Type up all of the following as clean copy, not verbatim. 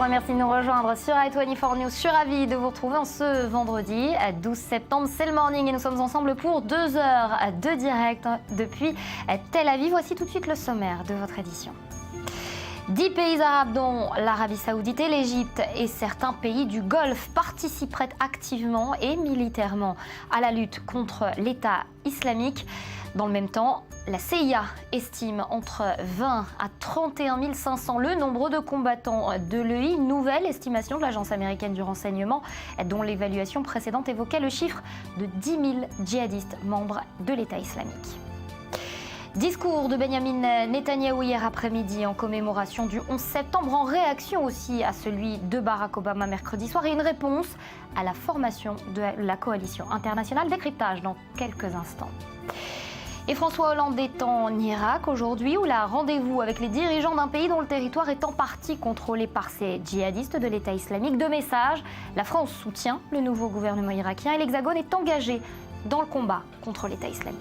bonjour et merci de nous rejoindre sur i24 News. Je suis ravie de vous retrouver en ce vendredi 12 septembre. C'est le morning et nous sommes ensemble pour 2 heures de direct depuis Tel Aviv. Voici tout de suite le sommaire de votre édition. 10 pays arabes dont l'Arabie Saoudite et l'Égypte et certains pays du Golfe participeraient activement et militairement à la lutte contre l'État islamique. Dans le même temps, la CIA estime entre 20 à 31 500 le nombre de combattants de l'EI. Nouvelle estimation de l'agence américaine du renseignement, dont l'évaluation précédente évoquait le chiffre de 10 000 djihadistes membres de l'État islamique. Discours de Benjamin Netanyahou hier après-midi en commémoration du 11 septembre, en réaction aussi à celui de Barack Obama mercredi soir et une réponse à la formation de la coalition internationale. Décryptage dans quelques instants. Et François Hollande est en Irak aujourd'hui, où il a rendez-vous avec les dirigeants d'un pays dont le territoire est en partie contrôlé par ces djihadistes de l'État islamique. Deux messages: la France soutient le nouveau gouvernement irakien et l'Hexagone est engagé dans le combat contre l'État islamique.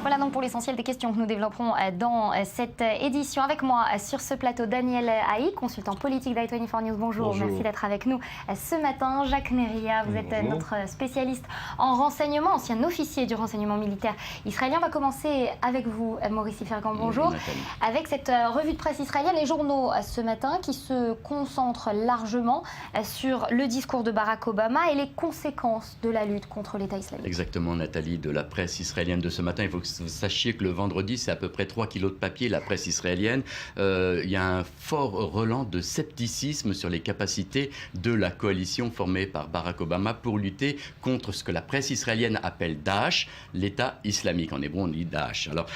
Voilà donc pour l'essentiel des questions que nous développerons dans cette édition. Avec moi sur ce plateau, Daniel Haï, consultant politique d'i24 News. Bonjour, merci d'être avec nous ce matin. Jacques Neria, vous êtes notre spécialiste en renseignement, ancien officier du renseignement militaire israélien. On va commencer avec vous, Maurice Ifergan. Bonjour. Avec cette revue de presse israélienne, les journaux ce matin qui se concentrent largement sur le discours de Barack Obama et les conséquences de la lutte contre l'État islamique. Exactement, Nathalie, de la presse israélienne de ce matin. Il faut que vous sachiez que le vendredi, c'est à peu près 3 kilos de papier, la presse israélienne. Il y a un fort relent de scepticisme sur les capacités de la coalition formée par Barack Obama pour lutter contre ce que la presse israélienne appelle Daesh, l'État islamique. En hébreu, on dit Daesh. Alors,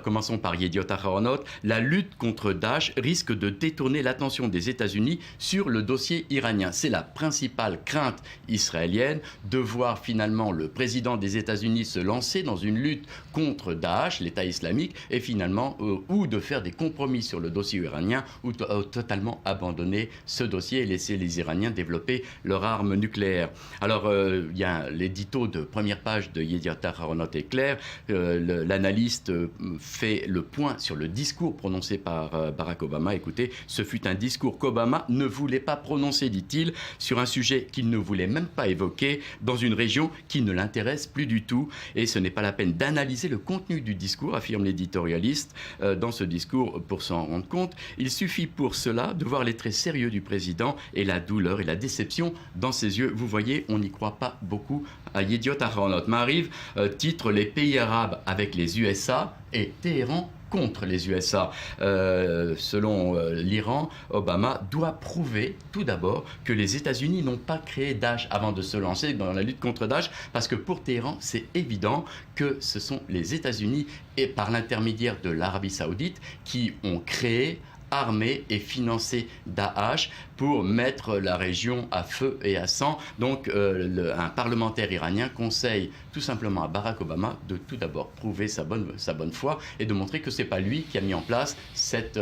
commençons par Yediot Aharonot. La lutte contre Daesh risque de détourner l'attention des États-Unis sur le dossier iranien. C'est la principale crainte israélienne, de voir finalement le président des États-Unis se lancer dans une lutte contre Daesh, l'État islamique, et finalement, ou de faire des compromis sur le dossier iranien, ou totalement abandonner ce dossier et laisser les Iraniens développer leur arme nucléaire. Alors, il y a l'édito de première page de Yediot Aharonot est clair. L'analyste fait le point sur le discours prononcé par Barack Obama. Écoutez, ce fut un discours qu'Obama ne voulait pas prononcer, dit-il, sur un sujet qu'il ne voulait même pas évoquer, dans une région qui ne l'intéresse plus du tout. Et ce n'est pas la peine d'analyser le contenu du discours, affirme l'éditorialiste. Dans ce discours, pour s'en rendre compte, il suffit pour cela de voir les traits sérieux du président et la douleur et la déception dans ses yeux. Vous voyez, on n'y croit pas beaucoup à Yediot Aharonot. M'arrive, titre: les pays arabes avec les USA et Téhéran contre les USA. Selon l'Iran, Obama doit prouver tout d'abord que les États-Unis n'ont pas créé Daesh avant de se lancer dans la lutte contre Daesh, parce que pour Téhéran, c'est évident que ce sont les États-Unis, et par l'intermédiaire de l'Arabie Saoudite, qui ont créé, armé et financé Daesh pour mettre la région à feu et à sang. Donc un parlementaire iranien conseille tout simplement à Barack Obama de tout d'abord prouver sa bonne foi et de montrer que ce n'est pas lui qui a mis en place cette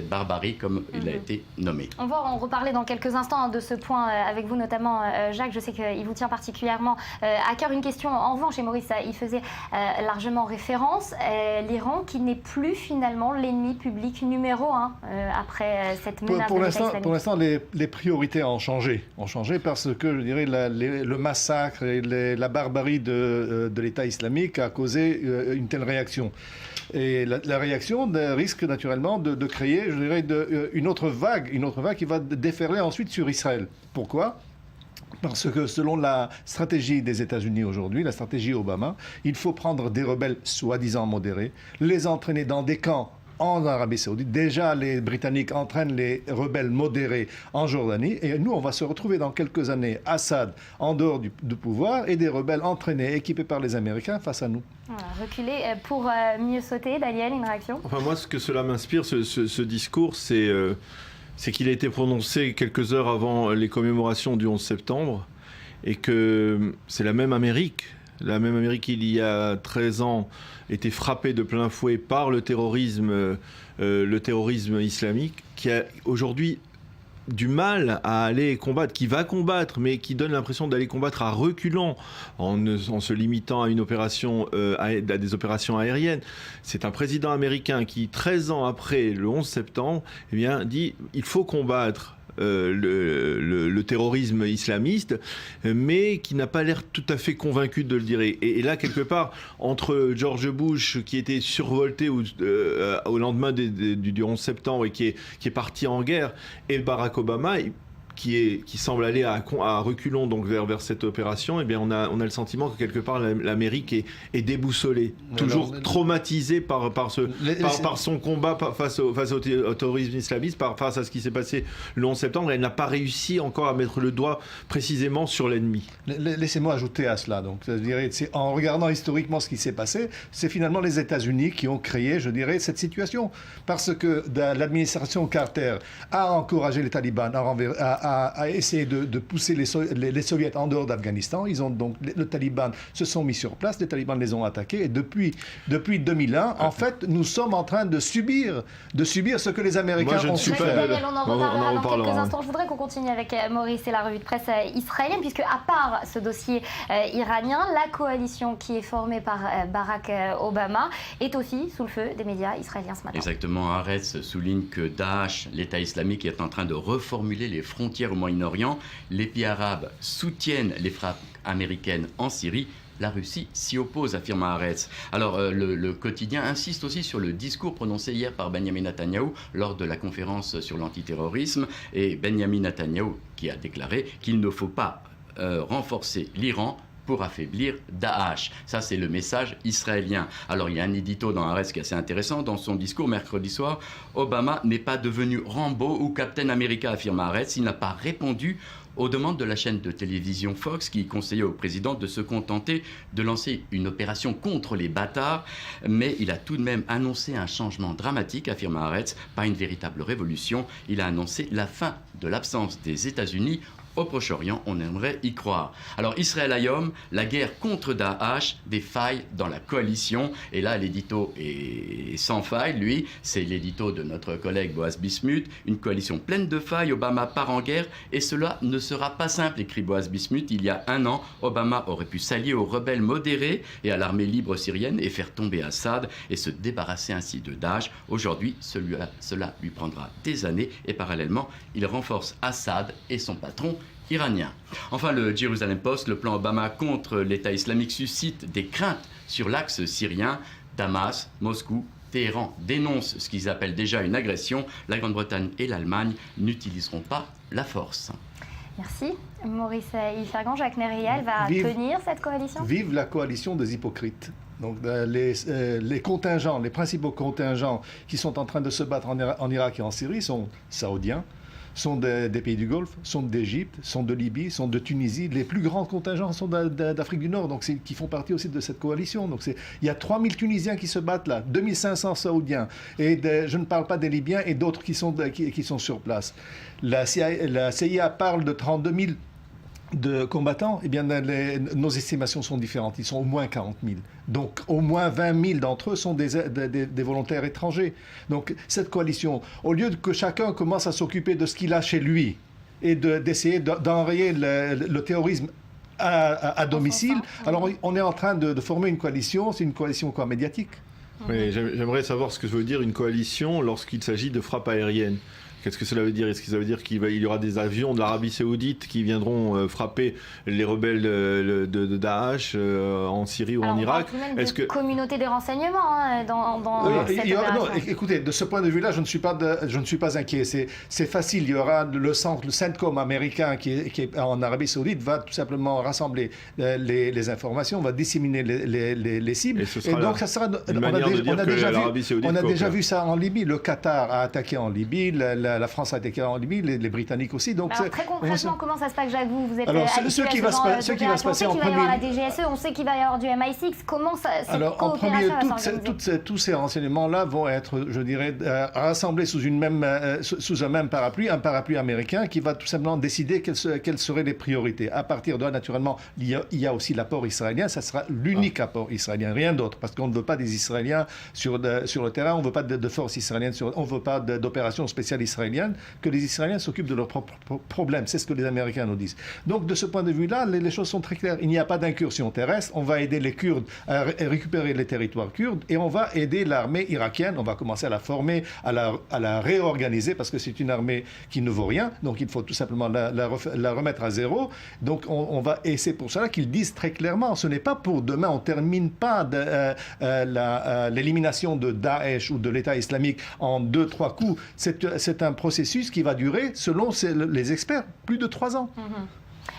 barbarie comme il a été nommé. On va en reparler dans quelques instants de ce point avec vous, notamment Jacques. Je sais qu'il vous tient particulièrement à cœur. Une question en revanche, et Maurice y faisait largement référence, l'Iran qui n'est plus finalement l'ennemi public numéro 1 après cette menace de l'État islamique. Pour l'instant, les priorités ont changé parce que, je dirais, le massacre et la barbarie de l'État islamique a causé une telle réaction. Et la réaction risque naturellement de créer, je dirais, une autre vague qui va déferler ensuite sur Israël. Pourquoi ? Parce que selon la stratégie des États-Unis aujourd'hui, la stratégie Obama, il faut prendre des rebelles soi-disant modérés, les entraîner dans des camps en Arabie Saoudite. Déjà, les Britanniques entraînent les rebelles modérés en Jordanie. Et nous, on va se retrouver dans quelques années, Assad en dehors du pouvoir et des rebelles entraînés, équipés par les Américains face à nous. Voilà, reculer pour mieux sauter. Daniel, une réaction ? Enfin, moi, ce que cela m'inspire, ce discours, c'est qu'il a été prononcé quelques heures avant les commémorations du 11 septembre et que c'est la même Amérique il y a 13 ans était frappée de plein fouet par le terrorisme islamique, qui a aujourd'hui du mal à aller combattre, qui va combattre, mais qui donne l'impression d'aller combattre à reculant, en se limitant à une opération, à des opérations aériennes. C'est un président américain qui, 13 ans après le 11 septembre, eh bien, dit il faut combattre le terrorisme islamiste, mais qui n'a pas l'air tout à fait convaincu de le dire. Et là, quelque part, entre George Bush, qui était survolté au lendemain du 11 septembre et qui est parti en guerre, et Barack Obama, qui semble aller à reculons donc vers cette opération, eh bien on a le sentiment que quelque part l'Amérique est déboussolée, toujours traumatisée par son combat face au terrorisme islamiste, face à ce qui s'est passé le 11 septembre. Elle n'a pas réussi encore à mettre le doigt précisément sur l'ennemi. Laissez-moi ajouter à cela. Donc, je dirais, en regardant historiquement ce qui s'est passé, c'est finalement les États-Unis qui ont créé, je dirais, cette situation. Parce que l'administration Carter a encouragé les talibans à essayer de pousser les soviets en dehors d'Afghanistan. Les talibans se sont mis sur place, les talibans les ont attaqués, et depuis 2001, en fait, nous sommes en train de subir ce que les Américains ont su faire. Daniel, on en reparlera dans quelques instants. Je voudrais qu'on continue avec Maurice et la revue de presse israélienne, puisque à part ce dossier iranien, la coalition qui est formée par Barack Obama est aussi sous le feu des médias israéliens ce matin. Exactement. Haaretz souligne que Daesh, l'État islamique, est en train de reformuler les frontières au Moyen-Orient. Les pays arabes soutiennent les frappes américaines en Syrie. La Russie s'y oppose, affirme Haaretz. Alors, le quotidien insiste aussi sur le discours prononcé hier par Benjamin Netanyahou lors de la conférence sur l'antiterrorisme. Et Benjamin Netanyahou qui a déclaré qu'il ne faut pas renforcer l'Iran pour affaiblir Daesh. Ça, c'est le message israélien. Alors, il y a un édito dans Haaretz qui est assez intéressant. Dans son discours mercredi soir, Obama n'est pas devenu Rambo ou Captain America, affirme Haaretz. Il n'a pas répondu aux demandes de la chaîne de télévision Fox qui conseillait au président de se contenter de lancer une opération contre les bâtards. Mais il a tout de même annoncé un changement dramatique, affirme Haaretz, pas une véritable révolution. Il a annoncé la fin de l'absence des États-Unis au Proche-Orient, on aimerait y croire. Alors, Israël Hayom, la guerre contre Daesh, des failles dans la coalition. Et là, l'édito est sans faille, lui. C'est l'édito de notre collègue Boaz Bismuth. Une coalition pleine de failles, Obama part en guerre. Et cela ne sera pas simple, écrit Boaz Bismuth. Il y a un an, Obama aurait pu s'allier aux rebelles modérés et à l'armée libre syrienne et faire tomber Assad et se débarrasser ainsi de Daesh. Aujourd'hui, cela lui prendra des années. Et parallèlement, il renforce Assad et son patron iranien. Enfin, le Jerusalem Post, le plan Obama contre l'État islamique suscite des craintes sur l'axe syrien. Damas, Moscou, Téhéran dénoncent ce qu'ils appellent déjà une agression. La Grande-Bretagne et l'Allemagne n'utiliseront pas la force. Merci. Maurice Yves-Fergan, Jacques Nériel va tenir cette coalition. Vive la coalition des hypocrites. Donc les contingents, les principaux contingents qui sont en train de se battre en Irak et en Syrie sont saoudiens, sont des pays du Golfe, sont d'Égypte, sont de Libye, sont de Tunisie. Les plus grands contingents sont d'Afrique du Nord, donc qui font partie aussi de cette coalition. Donc il y a 3000 Tunisiens qui se battent là, 2500 Saoudiens, et je ne parle pas des Libyens et d'autres qui sont sur place. La CIA parle de 32 000 de combattants. Eh bien, nos estimations sont différentes. Ils sont au moins 40 000. Donc, au moins 20 000 d'entre eux sont des volontaires étrangers. Donc, cette coalition, au lieu que chacun commence à s'occuper de ce qu'il a chez lui et d'essayer d'enrayer le terrorisme à domicile, alors on est en train de former une coalition. C'est une coalition quoi, médiatique? Oui, j'aimerais savoir ce que veut dire une coalition lorsqu'il s'agit de frappes aériennes. Qu'est-ce que cela veut dire? Est-ce que ça veut dire qu'il y aura des avions de l'Arabie Saoudite qui viendront frapper les rebelles de Daesh en Syrie ou en Irak? Est-ce que communauté des renseignements dans cette opération? Non, écoutez, de ce point de vue-là, je ne suis pas inquiet. C'est facile. Il y aura le CENTCOM américain qui est en Arabie Saoudite va tout simplement rassembler les informations, va disséminer les cibles. Et donc ça sera une manière de dire que l'Arabie Saoudite on a déjà vu ça en Libye. Le Qatar a attaqué en Libye. La France a attaqué en Libye, les Britanniques aussi. Donc alors, très concrètement, comment ça se passe, Jacques? Vous êtes alors, ce qui va se passer en premier... On sait qu'il va y avoir la DGSE, on sait qu'il va y avoir du MI6. Comment ça cette coopération va s'organiser? Tous ces renseignements-là vont être, je dirais, rassemblés sous un même parapluie, un parapluie américain qui va tout simplement décider quelles seraient les priorités. À partir de là, naturellement, il y a aussi l'apport israélien. Ça sera l'unique apport israélien, rien d'autre, parce qu'on ne veut pas des Israéliens sur le terrain, on ne veut pas de forces israéliennes, on ne veut pas d'opérations spéciales israéliennes israélienne, que les Israéliens s'occupent de leurs propres problèmes. C'est ce que les Américains nous disent. Donc, de ce point de vue-là, les choses sont très claires. Il n'y a pas d'incursion terrestre. On va aider les Kurdes à récupérer les territoires kurdes et on va aider l'armée irakienne. On va commencer à la former, à la réorganiser parce que c'est une armée qui ne vaut rien. Donc, il faut tout simplement la remettre à zéro. Donc, et c'est pour cela qu'ils disent très clairement, ce n'est pas pour demain, on ne termine pas l'élimination de Daesh ou de l'État islamique en 2-3 coups. C'est un processus qui va durer, selon les experts, plus de 3 ans.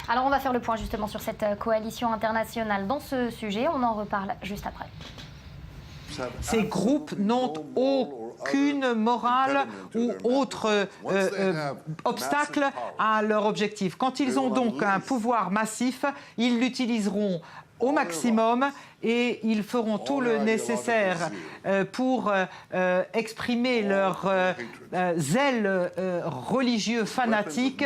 Alors on va faire le point justement sur cette coalition internationale dans ce sujet. On en reparle juste après. Ces groupes n'ont aucune morale ou autre obstacle à leur objectif. Quand ils ont donc un pouvoir massif, ils l'utiliseront au maximum et ils feront tout le nécessaire pour exprimer leur zèle religieux fanatique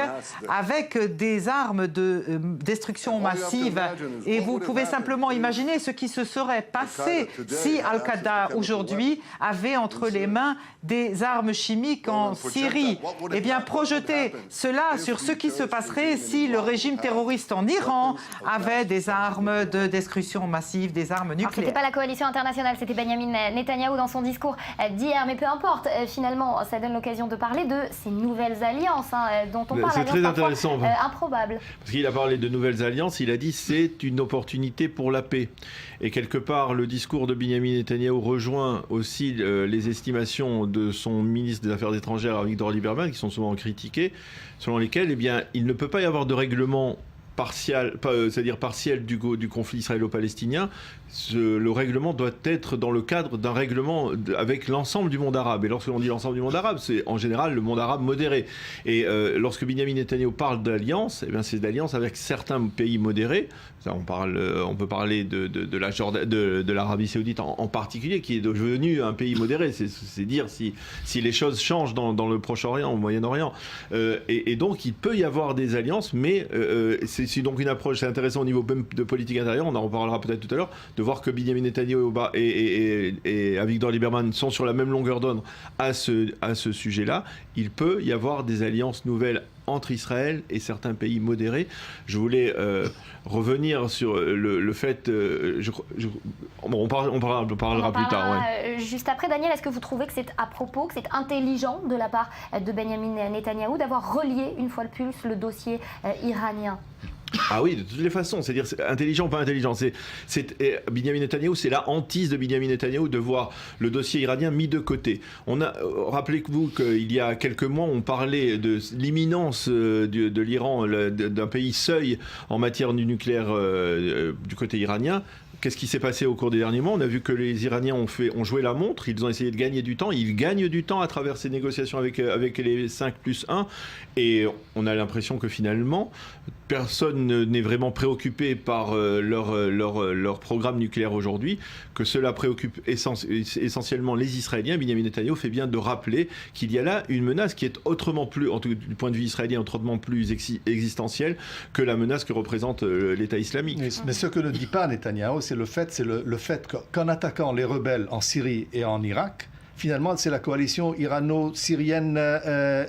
avec des armes de destruction massive. Et vous pouvez simplement imaginer ce qui se serait passé si Al-Qaïda aujourd'hui avait entre les mains des armes chimiques en Syrie. Eh bien, projetez cela sur ce qui se passerait si le régime terroriste en Iran avait des armes de destruction massive, des armes nucléaires. Ce n'était pas la coalition internationale, c'était Benyamin Netanyahou dans son discours d'hier. Mais peu importe, finalement, ça donne l'occasion de parler de ces nouvelles alliances dont on parle. C'est très intéressant. Improbable. Parce qu'il a parlé de nouvelles alliances, il a dit c'est une opportunité pour la paix. Et quelque part, le discours de Benyamin Netanyahou rejoint aussi les estimations de son ministre des Affaires étrangères, Avigdor Lieberman, qui sont souvent critiquées, selon lesquelles il ne peut pas y avoir de règlement c'est-à-dire partiel du conflit israélo-palestinien. Le règlement doit être dans le cadre d'un règlement avec l'ensemble du monde arabe. Et lorsque l'on dit l'ensemble du monde arabe, c'est en général le monde arabe modéré. Et lorsque Benyamin Netanyahou parle d'alliance, eh bien c'est d'alliance avec certains pays modérés. Ça, on peut parler de l'Arabie Saoudite en particulier, qui est devenu un pays modéré. C'est dire si les choses changent dans le Proche-Orient, au Moyen-Orient. Et donc il peut y avoir des alliances, mais c'est donc une approche, c'est intéressant au niveau de politique intérieure, on en reparlera peut-être tout à l'heure, de voir que Benyamin Netanyahou et Avigdor Lieberman sont sur la même longueur d'onde à ce sujet-là. Il peut y avoir des alliances nouvelles entre Israël et certains pays modérés. Je voulais revenir sur le fait... on parlera plus tard. Ouais. Juste après, Daniel, est-ce que vous trouvez que c'est à propos, que c'est intelligent de la part de Benyamin Netanyahou d'avoir relié une fois de plus le dossier iranien ? Ah oui, de toutes les façons, c'est-à-dire intelligent ou pas intelligent. Benyamin Netanyahou, c'est la hantise de Benyamin Netanyahou de voir le dossier iranien mis de côté. Rappelez-vous qu'il y a quelques mois, on parlait de l'imminence de l'Iran, d'un pays seuil en matière du nucléaire du côté iranien. Qu'est-ce qui s'est passé au cours des derniers mois ? On a vu que les Iraniens ont joué la montre, ils ont essayé de gagner du temps, ils gagnent du temps à travers ces négociations avec les 5+1, et on a l'impression que finalement, personne n'est vraiment préoccupé par leur programme nucléaire aujourd'hui, que cela préoccupe essentiellement les Israéliens. Benyamin Netanyahou fait bien de rappeler qu'il y a là une menace qui est autrement plus, en tout du point de vue israélien, autrement plus existentielle que la menace que représente l'État islamique. Mais ce que ne dit pas Netanyahou, c'est le fait qu'en attaquant les rebelles en Syrie et en Irak, finalement, c'est la coalition irano-syrienne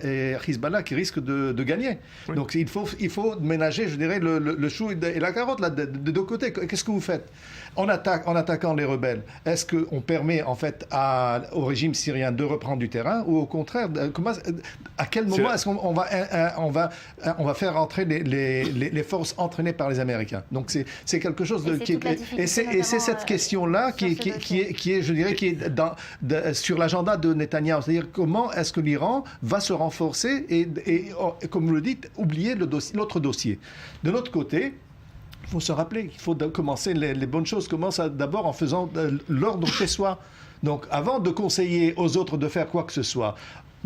et Hezbollah qui risque de gagner. Oui. Donc, il faut ménager, je dirais, le chou et la carotte là, de deux côtés. Qu'est-ce que vous faites en attaquant les rebelles? Est-ce qu'on permet, en fait, au régime syrien de reprendre du terrain ou au contraire, à quel moment est-ce qu'on va faire entrer les forces entraînées par les Américains? Donc, c'est quelque chose et c'est cette question-là qui est, je dirais, qui est sur l'agenda de Netanyahou, c'est-à-dire comment est-ce que l'Iran va se renforcer et comme vous le dites, oublier l'autre dossier. De l'autre côté, il faut se rappeler qu'il faut commencer les bonnes choses, commence d'abord en faisant l'ordre chez soi. Donc avant de conseiller aux autres de faire quoi que ce soit,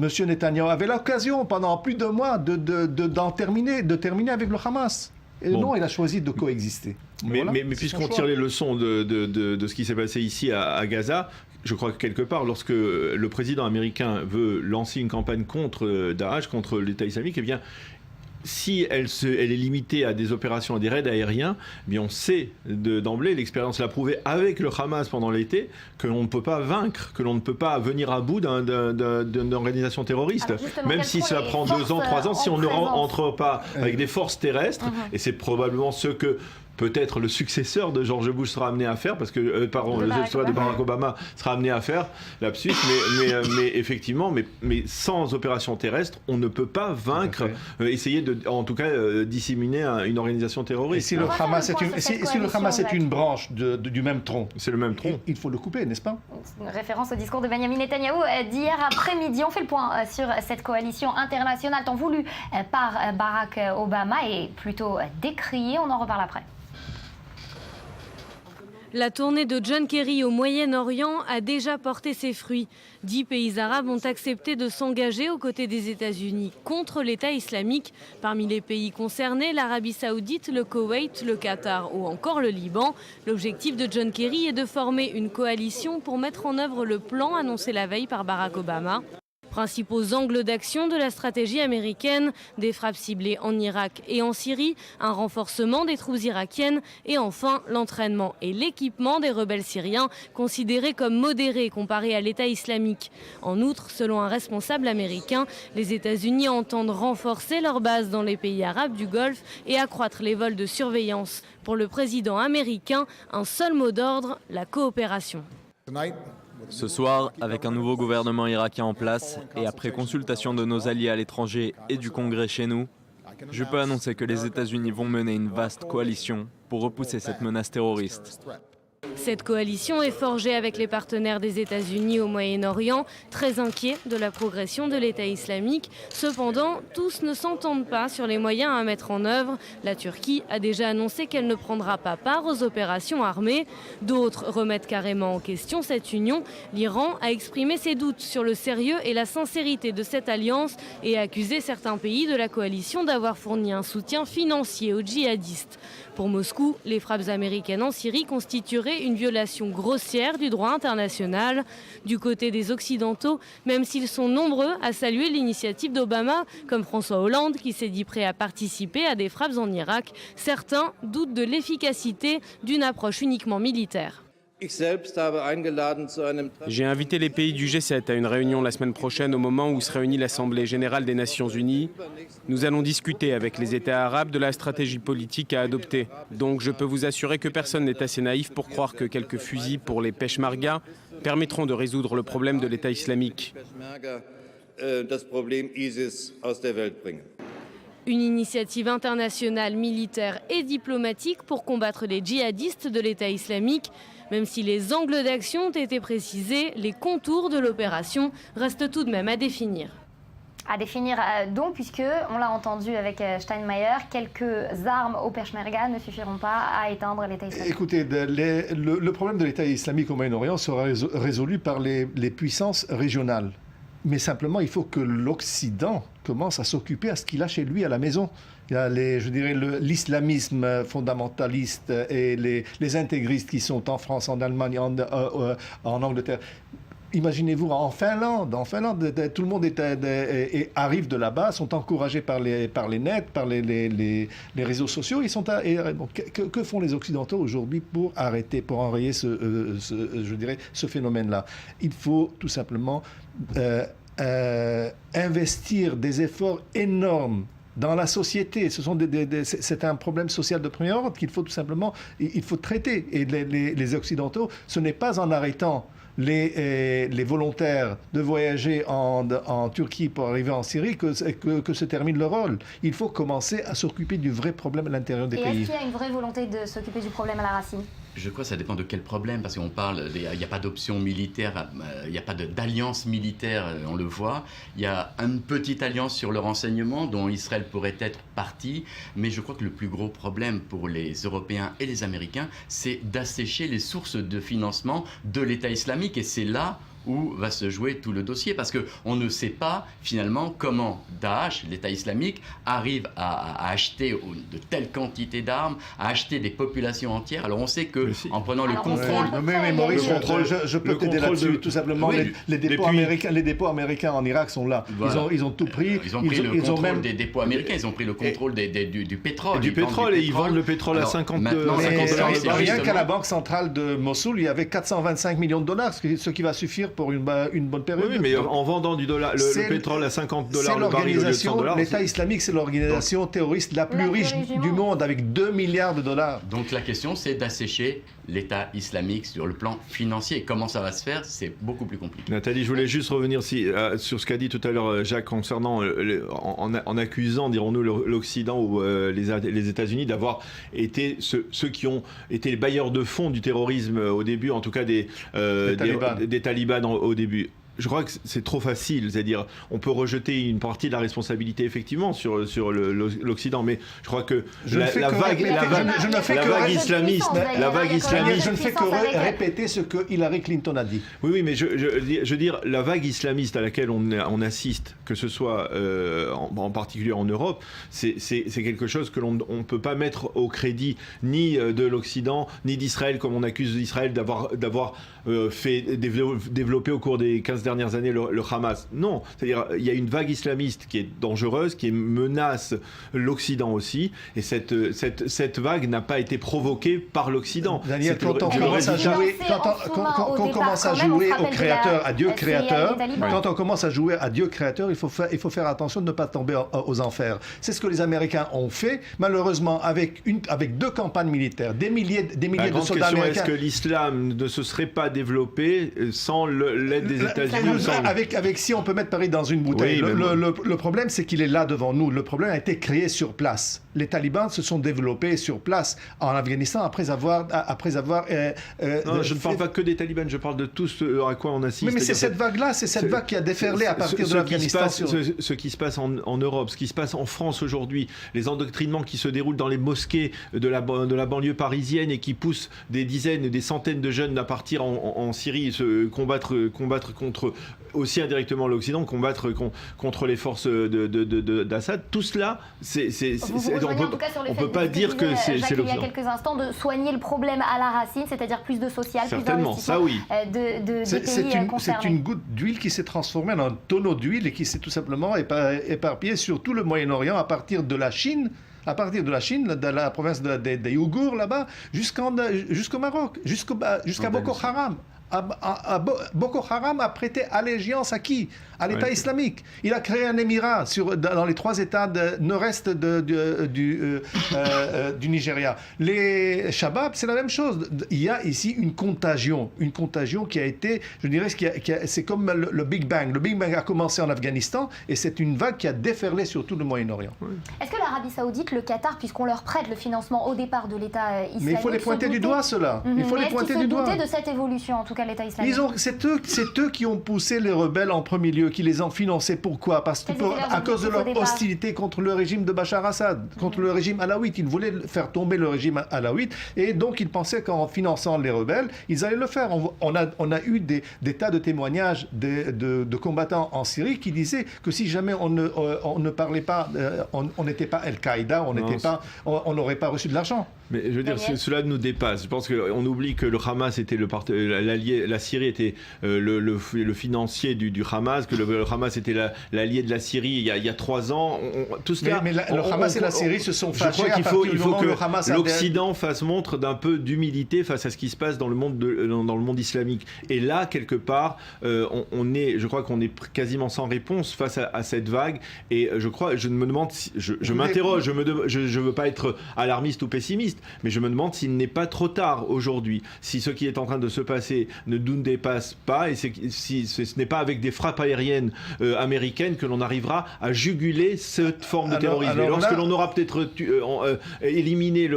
M. Netanyahou avait l'occasion pendant plus de mois de terminer avec le Hamas. Et non, il a choisi de coexister. Mais puisqu'on tire les leçons de ce qui s'est passé ici à Gaza, je crois que quelque part, lorsque le président américain veut lancer une campagne contre Daesh, contre l'État islamique, eh bien, si elle est limitée à des opérations et des raids aériens, mais on sait d'emblée, l'expérience l'a prouvé avec le Hamas pendant l'été, que l'on ne peut pas vaincre, que l'on ne peut pas venir à bout d'une organisation terroriste. Même si ça prend 2 ans, 3 ans, si on ne rentre pas avec des forces terrestres, et c'est probablement ce que peut-être le successeur de George Bush sera amené à faire, parce que le successeur de Barack Obama sera amené à faire lapsus, mais effectivement, mais sans opération terrestre, on ne peut pas vaincre, essayer en tout cas disséminer une organisation terroriste. Et si le Hamas est une branche du même tronc, c'est le même tronc. Il faut le couper, n'est-ce pas? Une référence au discours de Benjamin Netanyahou d'hier après-midi. On fait le point sur cette coalition internationale tant voulue par Barack Obama et plutôt décriée. On en reparle après. La tournée de John Kerry au Moyen-Orient a déjà porté ses fruits. 10 pays arabes ont accepté de s'engager aux côtés des États-Unis contre l'État islamique. Parmi les pays concernés, l'Arabie Saoudite, le Koweït, le Qatar ou encore le Liban. L'objectif de John Kerry est de former une coalition pour mettre en œuvre le plan annoncé la veille par Barack Obama. Principaux angles d'action de la stratégie américaine, des frappes ciblées en Irak et en Syrie, un renforcement des troupes irakiennes et enfin l'entraînement et l'équipement des rebelles syriens, considérés comme modérés comparés à l'État islamique. En outre, selon un responsable américain, les États-Unis entendent renforcer leur base dans les pays arabes du Golfe et accroître les vols de surveillance. Pour le président américain, un seul mot d'ordre, la coopération. Ce soir, avec un nouveau gouvernement irakien en place et après consultation de nos alliés à l'étranger et du Congrès chez nous, je peux annoncer que les États-Unis vont mener une vaste coalition pour repousser cette menace terroriste. Cette coalition est forgée avec les partenaires des États-Unis au Moyen-Orient, très inquiets de la progression de l'État islamique. Cependant, tous ne s'entendent pas sur les moyens à mettre en œuvre. La Turquie a déjà annoncé qu'elle ne prendra pas part aux opérations armées. D'autres remettent carrément en question cette union. L'Iran a exprimé ses doutes sur le sérieux et la sincérité de cette alliance et a accusé certains pays de la coalition d'avoir fourni un soutien financier aux djihadistes. Pour Moscou, les frappes américaines en Syrie constitueraient une violation grossière du droit international. Du côté des Occidentaux, même s'ils sont nombreux à saluer l'initiative d'Obama, comme François Hollande qui s'est dit prêt à participer à des frappes en Irak, certains doutent de l'efficacité d'une approche uniquement militaire. J'ai invité les pays du G7 à une réunion la semaine prochaine au moment où se réunit l'Assemblée générale des Nations unies. Nous allons discuter avec les États arabes de la stratégie politique à adopter. Donc je peux vous assurer que personne n'est assez naïf pour croire que quelques fusils pour les peshmerga permettront de résoudre le problème de l'État islamique. Une initiative internationale, militaire et diplomatique pour combattre les djihadistes de l'État islamique. Même si les angles d'action ont été précisés, les contours de l'opération restent tout de même à définir. À définir donc, puisque, on l'a entendu avec Steinmeier, quelques armes au Peshmerga ne suffiront pas à éteindre l'État islamique. Écoutez, le problème de l'État islamique au Moyen-Orient sera résolu par les puissances régionales. Mais simplement, il faut que l'Occident commence à s'occuper à ce qu'il a chez lui à la maison. Il y a l'islamisme fondamentaliste et les intégristes qui sont en France, en Allemagne, en Angleterre. Imaginez-vous en Finlande, tout le monde arrive de là-bas, sont encouragés par les nets, par les réseaux sociaux. Que font les Occidentaux aujourd'hui pour enrayer ce phénomène-là? Il faut tout simplement investir des efforts énormes dans la société. C'est un problème social de premier ordre qu'il faut tout simplement traiter. Et les Occidentaux, ce n'est pas en arrêtant les volontaires de voyager en Turquie pour arriver en Syrie que se termine le rôle. Il faut commencer à s'occuper du vrai problème à l'intérieur des pays. Et est-ce qu'il y a une vraie volonté de s'occuper du problème à la racine ? Je crois que ça dépend de quel problème, parce qu'on parle, il n'y a pas d'option militaire, il n'y a pas d'alliance militaire, on le voit. Il y a une petite alliance sur le renseignement dont Israël pourrait être partie, mais je crois que le plus gros problème pour les Européens et les Américains, c'est d'assécher les sources de financement de l'État islamique, et c'est là où va se jouer tout le dossier, parce qu'on ne sait pas finalement comment Daesh, l'État islamique, arrive à acheter de telles quantités d'armes, à acheter des populations entières. Alors on sait que en prenant le contrôle... Mais Maurice, je peux t'aider là-dessus. Tout simplement, les dépôts américains en Irak sont là. Voilà. Ils ont tout pris. Ils ont pris le contrôle des dépôts américains, ils ont pris le contrôle du pétrole. Du pétrole, et ils vendent le pétrole à 50 $. Rien qu'à la banque centrale de Mossoul, il y avait 425 millions de dollars, ce qui va suffire pour une bonne période. Oui, mais en vendant le pétrole à 50 $ le baril au lieu de 100 $. L'État islamique, c'est l'organisation terroriste la plus riche du monde, avec 2 milliards de dollars. Donc la question, c'est d'assécher l'État islamique sur le plan financier. Comment ça va se faire? C'est beaucoup plus compliqué. Nathalie, je voulais juste revenir sur ce qu'a dit tout à l'heure Jacques concernant, en accusant, dirons-nous, l'Occident ou les États-Unis d'avoir été ceux qui ont été les bailleurs de fonds du terrorisme au début, en tout cas des talibans au début. Je crois que c'est trop facile, c'est-à-dire on peut rejeter une partie de la responsabilité effectivement sur l'Occident, mais je crois que la vague islamiste, je ne fais que répéter ce que Hillary Clinton a dit. Oui, mais je veux dire, la vague islamiste à laquelle on assiste, que ce soit en particulier en Europe, c'est quelque chose que l'on ne peut pas mettre au crédit ni de l'Occident, ni d'Israël, comme on accuse d'Israël d'avoir fait développer au cours des 15 dernières années le Hamas. Non, c'est-à-dire il y a une vague islamiste qui est dangereuse, qui menace l'Occident aussi, et cette vague n'a pas été provoquée par l'Occident. Daniel, quand on commence à jouer au créateur, à Dieu créateur, quand on commence à jouer à Dieu créateur, il faut faire attention de ne pas tomber aux enfers. C'est ce que les Américains ont fait, malheureusement, avec 2 campagnes militaires, des milliers de soldats américains. Est-ce que l'islam ne se serait pas développé sans l'aide des États-Unis? Avec si on peut mettre Paris dans une bouteille. Oui, le problème, c'est qu'il est là devant nous. Le problème a été créé sur place. Les talibans se sont développés sur place en Afghanistan après avoir non, je ne parle pas que des talibans, je parle de tout ce à quoi on assiste. Mais c'est cette vague-là, c'est cette vague qui a déferlé à partir de l'Afghanistan. Ce qui se passe en Europe, ce qui se passe en France aujourd'hui, les endoctrinements qui se déroulent dans les mosquées de la banlieue parisienne et qui poussent des dizaines, des centaines de jeunes à partir en Syrie, combattre contre aussi indirectement l'Occident, combattre contre les forces d'Assad. Tout cela, on ne peut pas dire que c'est l'Occident. Il y a quelques instants, de soigner le problème à la racine, c'est-à-dire plus de social, certainement, plus d'investissement des pays concernés. C'est une goutte d'huile qui s'est transformée en un tonneau d'huile et qui s'est tout simplement éparpillé sur tout le Moyen-Orient à partir de la Chine, de la province des Ouïghours là-bas, jusqu'au Maroc, jusqu'à Boko Haram. Boko Haram a prêté allégeance à qui? À l'État islamique. Il a créé un émirat dans les 3 États nord-est du Nigeria. Les Shabab, c'est la même chose. Il y a ici une contagion qui a été, je dirais, c'est comme le Big Bang. Le Big Bang a commencé en Afghanistan et c'est une vague qui a déferlé sur tout le Moyen-Orient. Oui. Est-ce que l'Arabie Saoudite, le Qatar, puisqu'on leur prête le financement au départ de l'État islamique... Mais il faut les pointer du doigt, cela. Il faut les pointer du doigt. Est-ce qu'ils se doutaient de cette évolution, en tout cas l'État islamique? C'est eux qui ont poussé les rebelles en premier lieu, qui les ont financés. Pourquoi? Parce à cause de leur hostilité contre le régime de Bachar Assad, contre le régime alawite. Ils voulaient faire tomber le régime alawite et donc ils pensaient qu'en finançant les rebelles, ils allaient le faire. On a eu des tas de témoignages de combattants en Syrie qui disaient que si jamais on ne parlait pas, on n'était pas Al-Qaïda, on n'aurait pas reçu de l'argent. Mais je veux dire, cela nous dépasse. Je pense qu'on oublie que le Hamas était l'allié, la Syrie était le financier du Hamas, que le Hamas était l'allié de la Syrie il y a 3 ans. Tout cela, mais le Hamas et la Syrie se sont fâchés. Je crois qu'il faut que l'Occident fasse montre d'un peu d'humilité face à ce qui se passe dans le monde islamique. Et là, quelque part, je crois qu'on est quasiment sans réponse face à cette vague. Et je me demande, je m'interroge, je veux pas être alarmiste ou pessimiste, mais je me demande s'il n'est pas trop tard aujourd'hui, si ce qui est en train de se passer ne nous dépasse pas, et si ce n'est pas avec des frappes aériennes américaines que l'on arrivera à juguler cette forme de terrorisme. Et lorsque l'on aura peut-être éliminé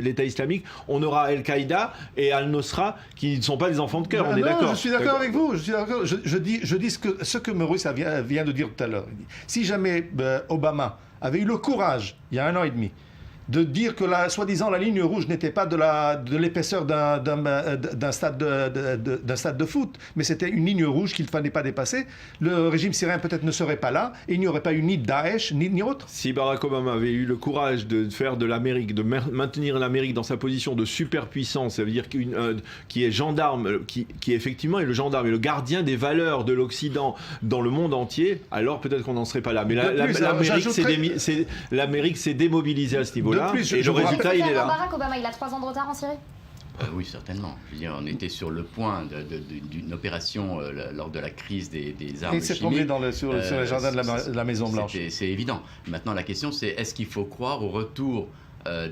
l'État islamique, on aura Al-Qaïda et Al-Nusra qui ne sont pas des enfants de cœur, on est d'accord. Je suis d'accord avec vous, je dis ce que Maurice vient de dire tout à l'heure. Si jamais Obama avait eu le courage, il y a 1 an et demi, de dire que soi-disant la ligne rouge n'était pas de l'épaisseur d'un stade de foot, mais c'était une ligne rouge qu'il ne fallait pas dépasser. Le régime syrien peut-être ne serait pas là, et il n'y aurait pas eu ni Daesh, ni autre. Si Barack Obama avait eu le courage de faire de l'Amérique, de maintenir l'Amérique dans sa position de superpuissance, ça veut dire qui est gendarme, qui effectivement est le gendarme et le gardien des valeurs de l'Occident dans le monde entier, alors peut-être qu'on n'en serait pas là. Mais l'Amérique s'est démobilisée à ce niveau-là. Et le résultat, il est là. Barack Obama, il a 3 ans de retard en Syrie. Oui, certainement. Je veux dire, on était sur le point d'une opération lors de la crise des armes chimiques. Et c'est tombé sur les jardins de la Maison-Blanche. C'est évident. Maintenant, la question, c'est est-ce qu'il faut croire au retour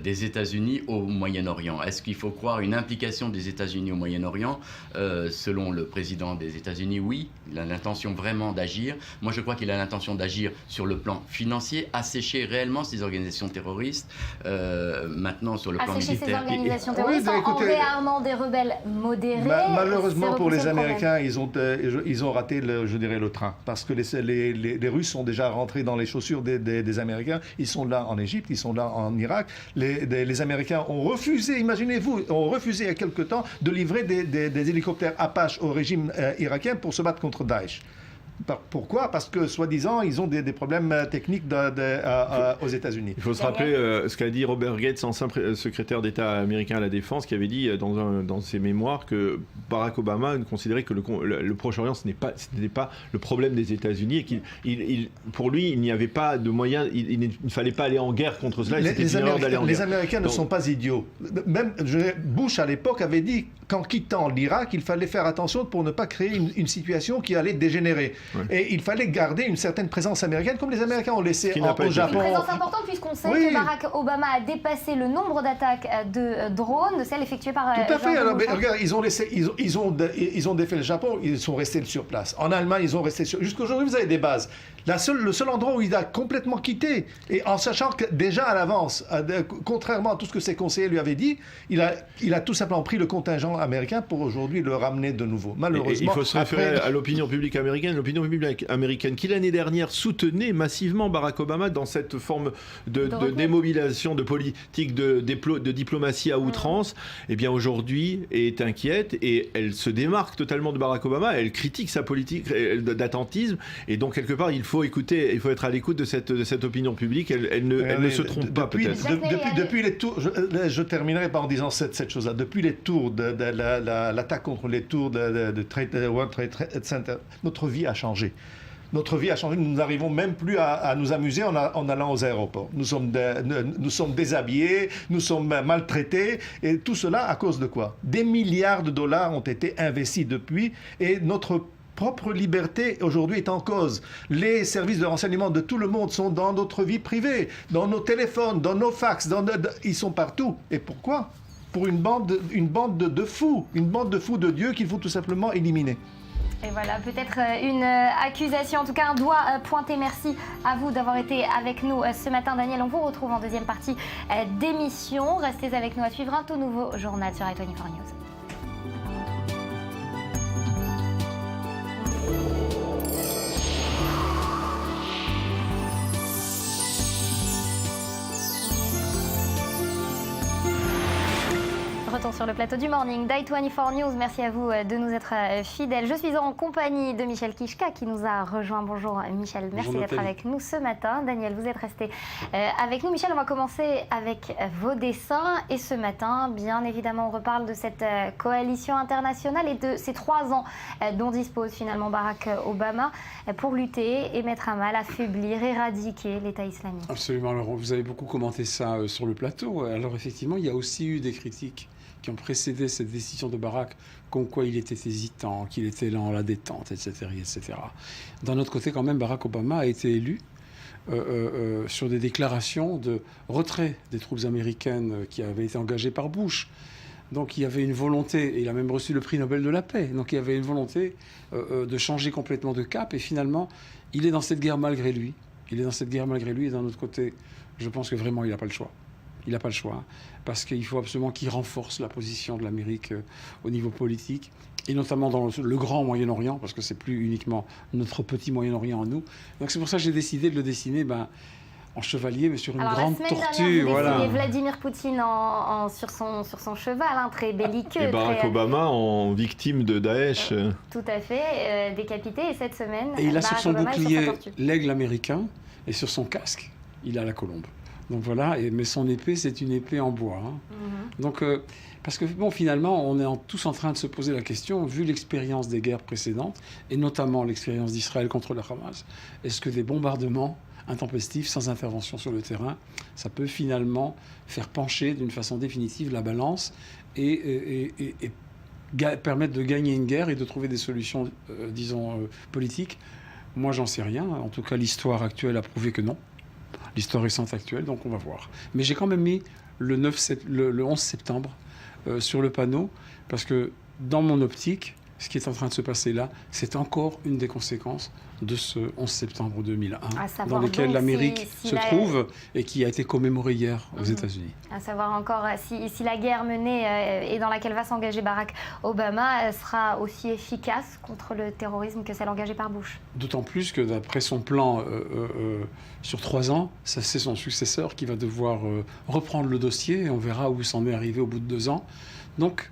des États-Unis au Moyen-Orient? Est-ce qu'il faut croire une implication des États-Unis au Moyen-Orient? Selon le président des États-Unis, oui, il a l'intention vraiment d'agir. Moi, je crois qu'il a l'intention d'agir sur le plan financier, assécher réellement ces organisations terroristes. Maintenant, sur le plan militaire. Assécher ces organisations terroristes en réarmant des rebelles modérés. Malheureusement pour les Américains, ils ont raté, le train. Parce que les Russes sont déjà rentrés dans les chaussures des Américains. Ils sont là en Égypte, ils sont là en Irak. Les Américains ont refusé, imaginez-vous, il y a quelque temps de livrer des hélicoptères Apache au régime irakien pour se battre contre Daesh. Pourquoi? Parce que, soi-disant, ils ont des problèmes techniques aux États-Unis. Il faut se rappeler ce qu'a dit Robert Gates, ancien secrétaire d'État américain à la Défense, qui avait dit dans ses mémoires que Barack Obama considérait que le Proche-Orient, ce n'était pas le problème des États-Unis et pour lui, il n'y avait pas de moyen, il ne fallait pas aller en guerre contre cela. Les Américains ne sont pas idiots. Même Bush, à l'époque, avait dit qu'en quittant l'Irak, il fallait faire attention pour ne pas créer une situation qui allait dégénérer. Ouais. Et il fallait garder une certaine présence américaine, comme les Américains ont laissé au Japon. Une présence importante, puisqu'on sait que Barack Obama a dépassé le nombre d'attaques de drones, de celles effectuées par... Tout à fait. Alors, regarde, ils ont défait le Japon, ils sont restés sur place. En Allemagne, ils ont resté sur... Jusqu'aujourd'hui, vous avez des bases. Le seul endroit où il a complètement quitté, et en sachant que déjà à l'avance, contrairement à tout ce que ses conseillers lui avaient dit, il a tout simplement pris le contingent américain pour aujourd'hui le ramener de nouveau. Malheureusement, il faut se référer à l'opinion publique américaine. L'opinion publique américaine qui l'année dernière soutenait massivement Barack Obama dans cette forme de démobilisation de politique de diplomatie à outrance, eh bien aujourd'hui est inquiète et elle se démarque totalement de Barack Obama. Elle critique sa politique d'attentisme et donc quelque part il faut être à l'écoute de cette opinion publique. Elle ne se trompe pas peut-être. Depuis les tours, je terminerai par en disant cette chose-là. Depuis les tours de l'attaque contre les tours de World Trade Center, notre vie a changé. Notre vie a changé. Nous n'arrivons même plus à nous amuser en allant aux aéroports. Nous sommes déshabillés, nous sommes maltraités. Et tout cela à cause de quoi? Des milliards de dollars ont été investis depuis et notre propre liberté aujourd'hui est en cause. Les services de renseignement de tout le monde sont dans notre vie privée, dans nos téléphones, dans nos fax, ils sont partout. Et pourquoi? Pour une bande de fous, une bande de fous de Dieu qu'il faut tout simplement éliminer. Et voilà, peut-être une accusation, en tout cas un doigt pointé. Merci à vous d'avoir été avec nous ce matin, Daniel. On vous retrouve en deuxième partie d'émission. Restez avec nous à suivre un tout nouveau journal sur i24 News. Retour sur le plateau du Morning d'I24 News. Merci à vous de nous être fidèles. Je suis en compagnie de Michel Kichka qui nous a rejoint. Bonjour Michel, merci d'être avec nous ce matin. Daniel, vous êtes resté avec nous. Michel, on va commencer avec vos dessins. Et ce matin, bien évidemment, on reparle de cette coalition internationale et de ces 3 ans dont dispose finalement Barack Obama pour lutter et mettre à mal, affaiblir, éradiquer l'État islamique. Absolument. Alors, vous avez beaucoup commenté ça sur le plateau. Alors effectivement, il y a aussi eu des critiques qui ont précédé cette décision de Barack, comme quoi il était hésitant, qu'il était lent à la détente, etc., etc. D'un autre côté, quand même, Barack Obama a été élu sur des déclarations de retrait des troupes américaines qui avaient été engagées par Bush. Donc il y avait une volonté, et il a même reçu le prix Nobel de la paix, donc il y avait une volonté de changer complètement de cap, et finalement, il est dans cette guerre malgré lui. Il est dans cette guerre malgré lui, et d'un autre côté, je pense que vraiment, il n'a pas le choix. Il n'a pas le choix, parce qu'il faut absolument qu'il renforce la position de l'Amérique au niveau politique, et notamment dans le grand Moyen-Orient, parce que c'est plus uniquement notre petit Moyen-Orient à nous. Donc c'est pour ça que j'ai décidé de le dessiner en chevalier, mais sur une Alors, grande la semaine tortue. dernière, vous Voilà. dessiniez Vladimir Poutine sur son cheval, hein, très belliqueux. Et Barack très, Obama en victime de Daesh. Tout à fait, décapité. Et cette semaine, Et il a sur Barack son Obama est sur sa bouclier tortue. l'aigle américain, et sur son casque, il a la colombe. Donc voilà, mais son épée, c'est une épée en bois. Hein. Donc, parce que bon, finalement, on est tous en train de se poser la question, vu l'expérience des guerres précédentes, et notamment l'expérience d'Israël contre le Hamas, est-ce que des bombardements intempestifs, sans intervention sur le terrain, ça peut finalement faire pencher d'une façon définitive la balance et permettre de gagner une guerre et de trouver des solutions, politiques? Moi, j'en sais rien. En tout cas, l'histoire actuelle a prouvé que non. L'histoire récente actuelle, donc on va voir. Mais j'ai quand même mis le 11 septembre sur le panneau, parce que dans mon optique, ce qui est en train de se passer là, c'est encore une des conséquences de ce 11 septembre 2001, dans lequel l'Amérique se trouve et qui a été commémoré hier aux États-Unis. À savoir encore si la guerre menée et dans laquelle va s'engager Barack Obama sera aussi efficace contre le terrorisme que celle engagée par Bush. D'autant plus que d'après son plan sur 3 ans, c'est son successeur qui va devoir reprendre le dossier et on verra où s'en est arrivé au bout de 2 ans. Donc,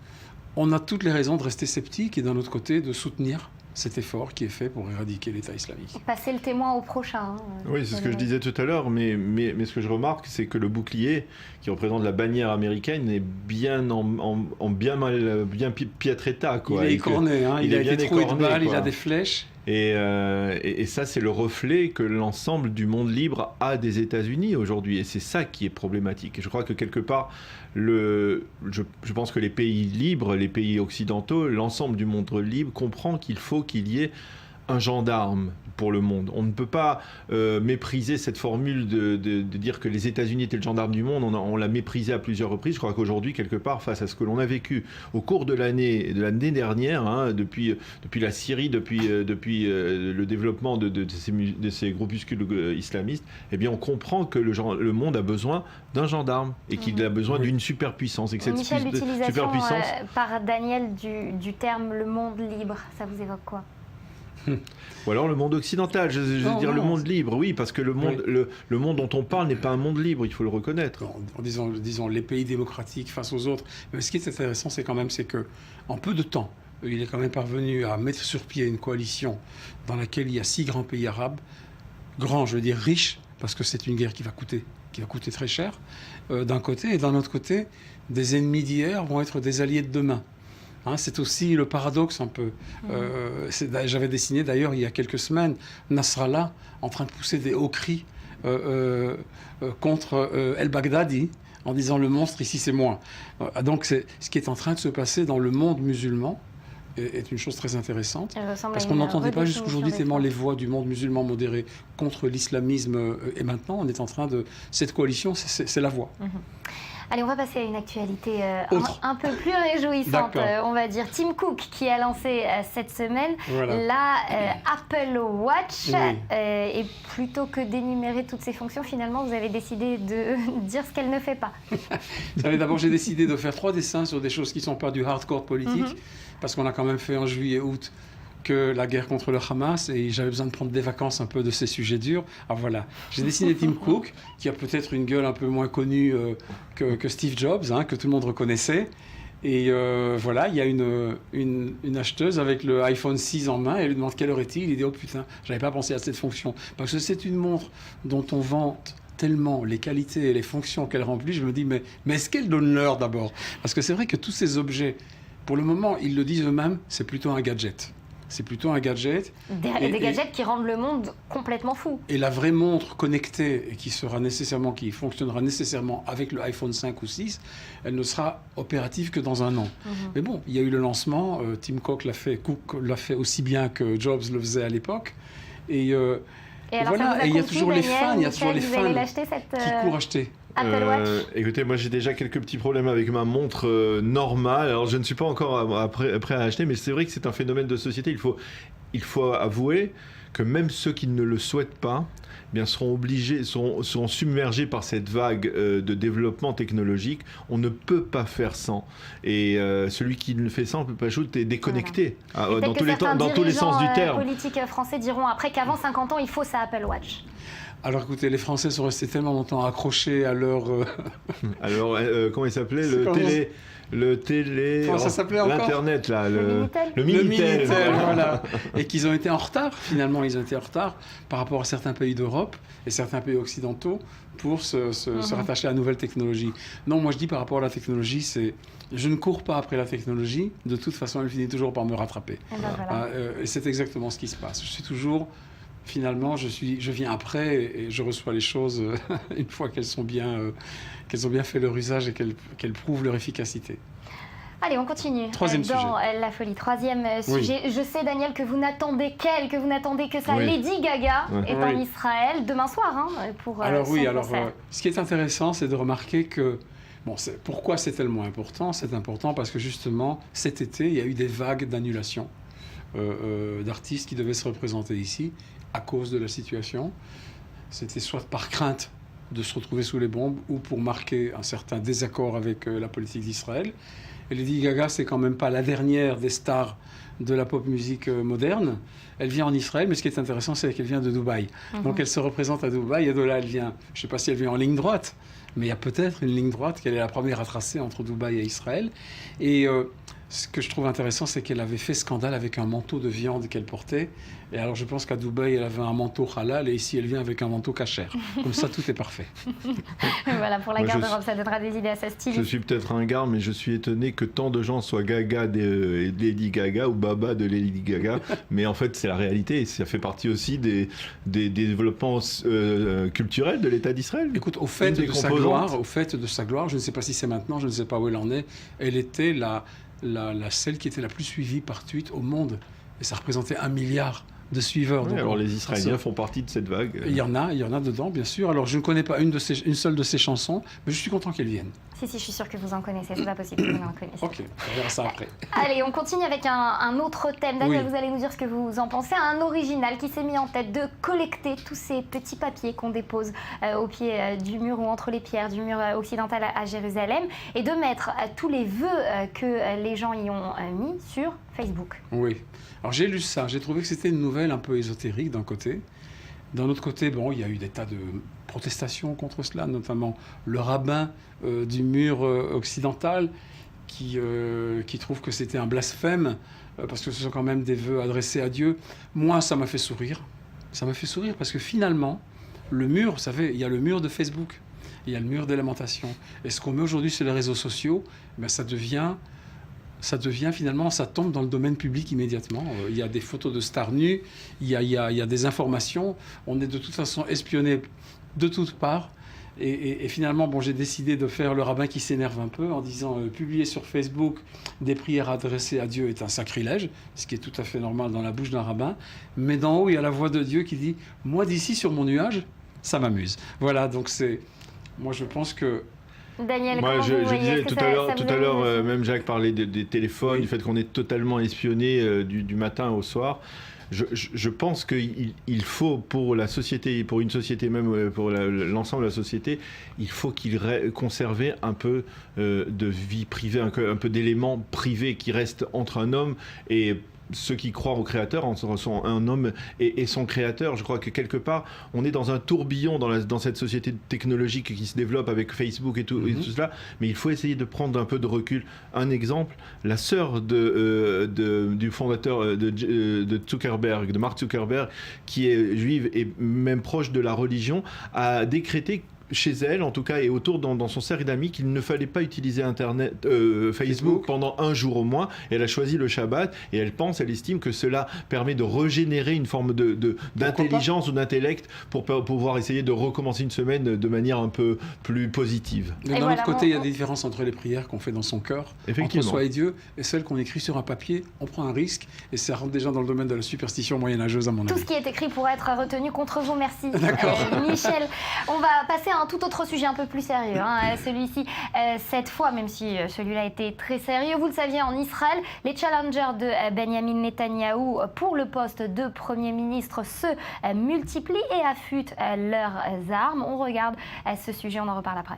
on a toutes les raisons de rester sceptique et d'un autre côté de soutenir cet effort qui est fait pour éradiquer l'État islamique. Passer le témoin au prochain. Oui, c'est ce que je disais tout à l'heure, mais ce que je remarque, c'est que le bouclier, qui représente la bannière américaine, est bien bien piètre état. Quoi. Il est écorné, hein, il a été troué de balles, il a des flèches. Et ça, c'est le reflet que l'ensemble du monde libre a des États-Unis aujourd'hui. Et c'est ça qui est problématique. Et je crois que quelque part, je pense que les pays libres, les pays occidentaux, l'ensemble du monde libre comprend qu'il faut qu'il y ait un gendarme pour le monde. On ne peut pas mépriser cette formule de dire que les États-Unis étaient le gendarme du monde. On l'a méprisé à plusieurs reprises. Je crois qu'aujourd'hui, quelque part, face à ce que l'on a vécu au cours de l'année dernière, hein, depuis la Syrie, depuis le développement de ces groupuscules islamistes, eh bien, on comprend que le monde a besoin d'un gendarme et qu'il a besoin d'une superpuissance. Et que cette Michel, l'utilisation superpuissance par Daniel du terme le monde libre, ça vous évoque quoi? Ou alors le monde occidental, je veux dire le monde libre, oui, parce que le monde dont on parle n'est pas un monde libre, il faut le reconnaître. En disons les pays démocratiques face aux autres. Mais ce qui est intéressant, c'est que en peu de temps, il est quand même parvenu à mettre sur pied une coalition dans laquelle il y a 6 grands pays arabes, grands, je veux dire riches, parce que c'est une guerre qui va coûter très cher, d'un côté, et d'un autre côté, des ennemis d'hier vont être des alliés de demain. Hein, c'est aussi le paradoxe un peu. J'avais dessiné d'ailleurs il y a quelques semaines Nasrallah en train de pousser des hauts cris contre El-Baghdadi en disant le monstre ici c'est moi. Donc ce qui est en train de se passer dans le monde musulman est une chose très intéressante, parce qu'on n'entendait pas jusqu'aujourd'hui tellement les voix du monde musulman modéré contre l'islamisme, et maintenant on est en train de... Cette coalition, c'est la voie. Allez, on va passer à une actualité un peu plus réjouissante, on va dire. Tim Cook qui a lancé cette semaine la Apple Watch. Oui. Et plutôt que d'énumérer toutes ses fonctions, finalement, vous avez décidé de dire ce qu'elle ne fait pas. Vous savez, d'abord, j'ai décidé de faire 3 dessins sur des choses qui ne sont pas du hardcore politique, parce qu'on a quand même fait en juillet-août que la guerre contre le Hamas, et j'avais besoin de prendre des vacances un peu de ces sujets durs. Alors voilà, j'ai dessiné Tim Cook, qui a peut-être une gueule un peu moins connue que Steve Jobs, hein, que tout le monde reconnaissait. Et voilà, il y a une acheteuse avec le iPhone 6 en main, et elle lui demande quelle heure est-il. Il dit « Oh putain, j'avais pas pensé à cette fonction ». Parce que c'est une montre dont on vante tellement les qualités et les fonctions qu'elle remplit, je me dis mais est-ce qu'elle donne l'heure d'abord? Parce que c'est vrai que tous ces objets, pour le moment, ils le disent eux-mêmes, c'est plutôt un gadget. C'est plutôt un gadget. Des gadgets qui rendent le monde complètement fou. Et la vraie montre connectée, et qui fonctionnera nécessairement avec le iPhone 5 ou 6, elle ne sera opérative que dans un an. Mais bon, il y a eu le lancement, Tim Cook l'a fait aussi bien que Jobs le faisait à l'époque. Et alors, voilà, et il y a toujours les fans, qui courent acheter. Apple Watch. Écoutez, moi j'ai déjà quelques petits problèmes avec ma montre normale. Alors je ne suis pas encore prêt à acheter, mais c'est vrai que c'est un phénomène de société. Il faut avouer que même ceux qui ne le souhaitent pas, eh bien, seront submergés par cette vague de développement technologique. On ne peut pas faire sans. Et celui qui le fait sans, on ne peut pas ajouter, déconnecté dans tous les sens du terme. Les politiques français diront après qu'avant 50 ans, il faut sa Apple Watch. Alors écoutez, les Français sont restés tellement longtemps accrochés à leur... Alors, comment il s'appelait Comment ça s'appelait encore l'Internet, là. Le Minitel. Minitel, voilà. Et qu'ils ont été en retard, finalement, ils ont été en retard par rapport à certains pays d'Europe et certains pays occidentaux pour se rattacher à la nouvelle technologie. Non, moi je dis par rapport à la technologie, je ne cours pas après la technologie, de toute façon elle finit toujours par me rattraper. Et c'est exactement ce qui se passe. Je suis toujours... Finalement, je viens après et je reçois les choses une fois qu'elles ont bien fait leur usage et qu'elles prouvent leur efficacité. Allez, on continue. Troisième dans sujet. La folie. Troisième sujet. Je sais, Daniel, que vous n'attendez que ça. Oui. Lady Gaga est en Oui. Israël demain soir pour Alors son oui, concert. ce qui est intéressant, c'est de remarquer que pourquoi c'est tellement important? C'est important parce que justement, cet été, il y a eu des vagues d'annulation d'artistes qui devaient se représenter ici à cause de la situation. C'était soit par crainte de se retrouver sous les bombes ou pour marquer un certain désaccord avec la politique d'Israël. Et Lady Gaga, c'est quand même pas la dernière des stars de la pop musique moderne. Elle vient en Israël, mais ce qui est intéressant, c'est qu'elle vient de Dubaï. Donc elle se représente à Dubaï, et de là, elle vient, je ne sais pas si elle vient en ligne droite, mais il y a peut-être une ligne droite qu'elle est la première à tracer entre Dubaï et Israël. Et ce que je trouve intéressant, c'est qu'elle avait fait scandale avec un manteau de viande qu'elle portait. Et alors, je pense qu'à Dubaï, elle avait un manteau halal, et ici, elle vient avec un manteau kasher. Comme ça, tout est parfait. Voilà, pour la Moi, garde-robe, ça donnera des idées à sa style. Je suis peut-être un gars, mais je suis étonné que tant de gens soient Gaga de Lady Gaga ou Baba de Lady Gaga. Mais en fait, c'est la réalité. Et ça fait partie aussi des développements culturels de l'État d'Israël. Écoute, au fait de sa gloire, je ne sais pas si c'est maintenant, je ne sais pas où elle en est, elle était celle qui était la plus suivie par tweet au monde. Et ça représentait 1 milliard de suiveurs. Oui, alors les Israéliens font partie de cette vague. Il y en a dedans, bien sûr. Alors je ne connais pas une seule de ses chansons, mais je suis content qu'elle vienne. Si, je suis sûre que vous en connaissez, c'est pas possible que vous en connaissez. Ok, on verra ça après. Allez, on continue avec un autre thème. Daniel, Oui. vous allez nous dire ce que vous en pensez. Un original qui s'est mis en tête de collecter tous ces petits papiers qu'on dépose au pied du mur ou entre les pierres du mur occidental à Jérusalem et de mettre tous les vœux que les gens y ont mis sur Facebook. Oui. Alors j'ai lu ça, j'ai trouvé que c'était une nouvelle un peu ésotérique d'un côté. D'un autre côté, il y a eu des tas de protestations contre cela, notamment le rabbin du mur occidental qui trouve que c'était un blasphème parce que ce sont quand même des vœux adressés à Dieu. Moi, ça m'a fait sourire. Ça m'a fait sourire parce que finalement, le mur, vous savez, il y a le mur de Facebook, il y a le mur des lamentations. Et ce qu'on met aujourd'hui sur les réseaux sociaux, ça devient finalement, ça tombe dans le domaine public immédiatement. Il y a des photos de stars nues, il y a des informations. On est de toute façon espionné de toutes parts. Et finalement, j'ai décidé de faire le rabbin qui s'énerve un peu en disant publier sur Facebook des prières adressées à Dieu est un sacrilège, ce qui est tout à fait normal dans la bouche d'un rabbin. Mais d'en haut, il y a la voix de Dieu qui dit « Moi, d'ici, sur mon nuage, ça m'amuse ». Voilà, donc moi, je pense que... Daniel, Moi, comment je vous voyez, disais tout à l'heure, même Jacques parlait des téléphones, Oui. du fait qu'on est totalement espionné du matin au soir. Je pense qu'il faut pour la société, pour une société même, pour l'ensemble de la société, il faut qu'il conserver un peu de vie privée, un peu d'éléments privés qui restent entre un homme et ceux qui croient au créateur sont un homme et son créateur. Je crois que quelque part, on est dans un tourbillon dans cette société technologique qui se développe avec Facebook et tout cela, mais il faut essayer de prendre un peu de recul. Un exemple, la sœur du fondateur de Zuckerberg, de Mark Zuckerberg, qui est juive et même proche de la religion, a décrété chez elle, en tout cas, et autour dans son cercle d'amis, qu'il ne fallait pas utiliser Internet, Facebook pendant un jour au moins. Elle a choisi le Shabbat et elle estime que cela permet de régénérer une forme d'intelligence ou d'intellect pour pouvoir essayer de recommencer une semaine de manière un peu plus positive. Mais d'un autre côté, il y a des différences entre les prières qu'on fait dans son cœur, entre soi et Dieu, et celles qu'on écrit sur un papier. On prend un risque et ça rentre déjà dans le domaine de la superstition moyenâgeuse, à mon avis. Tout ce qui est écrit pourrait être retenu contre vous, merci. D'accord. Michel, on va passer à un tout autre sujet un peu plus sérieux. Celui-ci, cette fois, même si celui-là était très sérieux, vous le saviez, en Israël, les challengers de Benjamin Netanyahou pour le poste de Premier ministre se multiplient et affûtent leurs armes. On regarde ce sujet, on en reparle après.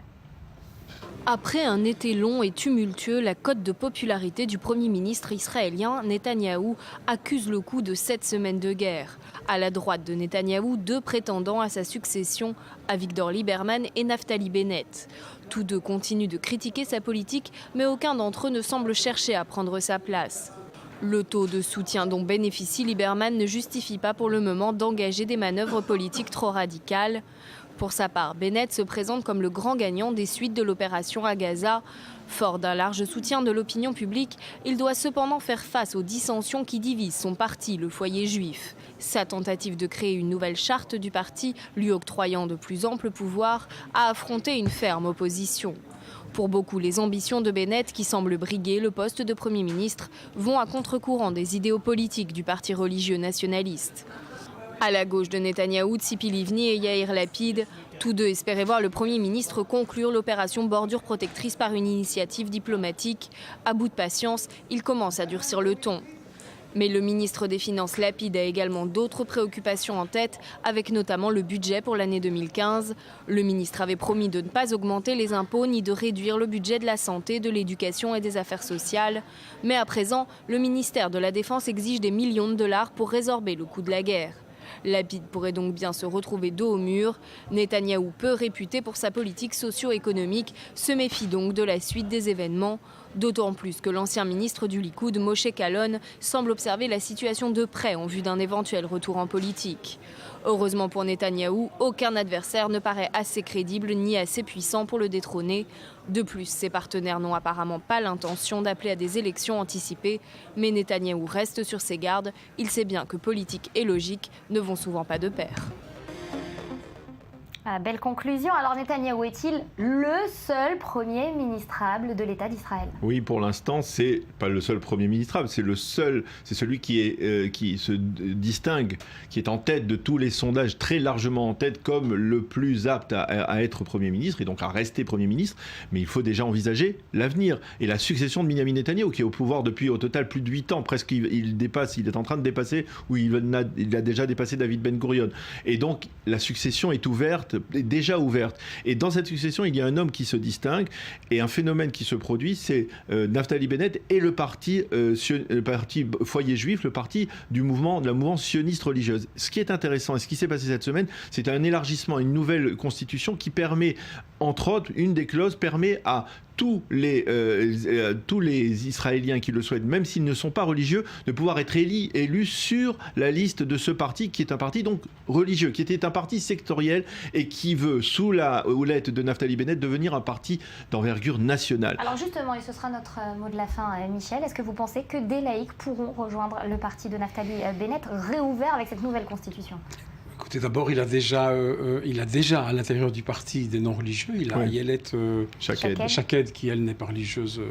Après un été long et tumultueux, la cote de popularité du Premier ministre israélien Netanyahou accuse le coup de 7 semaines de guerre. À la droite de Netanyahou, 2 prétendants à sa succession, Avigdor Lieberman et Naftali Bennett. Tous 2 continuent de critiquer sa politique, mais aucun d'entre eux ne semble chercher à prendre sa place. Le taux de soutien dont bénéficie Lieberman ne justifie pas pour le moment d'engager des manœuvres politiques trop radicales. Pour sa part, Bennett se présente comme le grand gagnant des suites de l'opération à Gaza. Fort d'un large soutien de l'opinion publique, il doit cependant faire face aux dissensions qui divisent son parti, le Foyer juif. Sa tentative de créer une nouvelle charte du parti, lui octroyant de plus amples pouvoirs, a affronté une ferme opposition. Pour beaucoup, les ambitions de Bennett, qui semblent briguer le poste de Premier ministre, vont à contre-courant des idéaux politiques du parti religieux nationaliste. À la gauche de Netanyahou, Tzipi Livni et Yair Lapid, tous 2 espéraient voir le Premier ministre conclure l'opération bordure protectrice par une initiative diplomatique. À bout de patience, il commence à durcir le ton. Mais le ministre des Finances Lapid a également d'autres préoccupations en tête, avec notamment le budget pour l'année 2015. Le ministre avait promis de ne pas augmenter les impôts ni de réduire le budget de la santé, de l'éducation et des affaires sociales. Mais à présent, le ministère de la Défense exige des millions de dollars pour résorber le coût de la guerre. Lapid pourrait donc bien se retrouver dos au mur. Netanyahou, peu réputé pour sa politique socio-économique, se méfie donc de la suite des événements. D'autant plus que l'ancien ministre du Likoud, Moshe Kalon, semble observer la situation de près en vue d'un éventuel retour en politique. Heureusement pour Netanyahou, aucun adversaire ne paraît assez crédible ni assez puissant pour le détrôner. De plus, ses partenaires n'ont apparemment pas l'intention d'appeler à des élections anticipées. Mais Netanyahou reste sur ses gardes. Il sait bien que politique et logique ne vont souvent pas de pair. Ah, belle conclusion. Alors Netanyahou est-il le seul premier ministrable de l'État d'Israël? Oui, pour l'instant, c'est pas le seul premier ministrable, c'est celui qui se distingue, qui est en tête de tous les sondages, très largement en tête, comme le plus apte à être Premier ministre et donc à rester Premier ministre. Mais il faut déjà envisager l'avenir et la succession de Binyamin Netanyahou, qui est au pouvoir depuis au total plus de 8 ans, presque il est en train de dépasser, ou il a déjà dépassé David Ben Gurion. Et donc la succession est déjà ouverte. Et dans cette succession, il y a un homme qui se distingue et un phénomène qui se produit, c'est Naftali Bennett et le parti Foyer juif, le parti de la mouvance sioniste religieuse. Ce qui est intéressant et ce qui s'est passé cette semaine, c'est un élargissement, une nouvelle constitution qui permet, entre autres, une des clauses permet à tous les Israéliens qui le souhaitent, même s'ils ne sont pas religieux, de pouvoir être élus sur la liste de ce parti qui est un parti donc religieux, qui était un parti sectoriel et qui veut, sous la houlette de Naftali Bennett, devenir un parti d'envergure nationale. Alors justement, et ce sera notre mot de la fin, Michel, est-ce que vous pensez que des laïcs pourront rejoindre le parti de Naftali Bennett réouvert avec cette nouvelle constitution? Écoutez, d'abord, il a déjà à l'intérieur du parti des non-religieux. Il a Yelet Shaked, qui, elle, n'est pas religieuse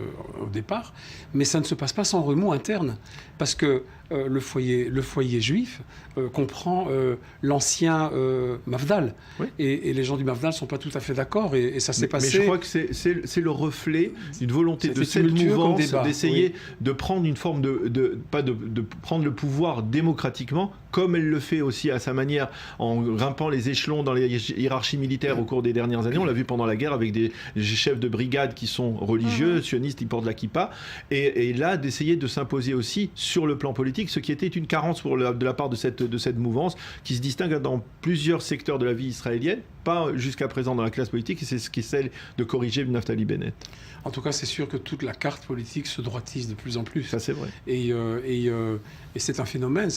au départ. Mais ça ne se passe pas sans remous interne. Parce que le foyer juif comprend l'ancien Mafdal. Oui. Et les gens du Mafdal ne sont pas tout à fait d'accord. Et ça s'est passé... Mais je crois que c'est le reflet d'une volonté de cette mouvance d'essayer de prendre une forme de prendre le pouvoir démocratiquement, comme elle le fait aussi à sa manière, en grimpant les échelons dans les hiérarchies militaires au cours des dernières années. On l'a vu pendant la guerre avec des chefs de brigade qui sont religieux, sionistes, ils portent la kippa. Et là, d'essayer de s'imposer aussi sur le plan politique, ce qui était une carence de la part de cette mouvance, qui se distingue dans plusieurs secteurs de la vie israélienne, pas jusqu'à présent dans la classe politique, et c'est ce qui est celle de corriger Naftali Bennett. En tout cas, c'est sûr que toute la carte politique se droitise de plus en plus. Ça, c'est vrai. Et c'est un phénomène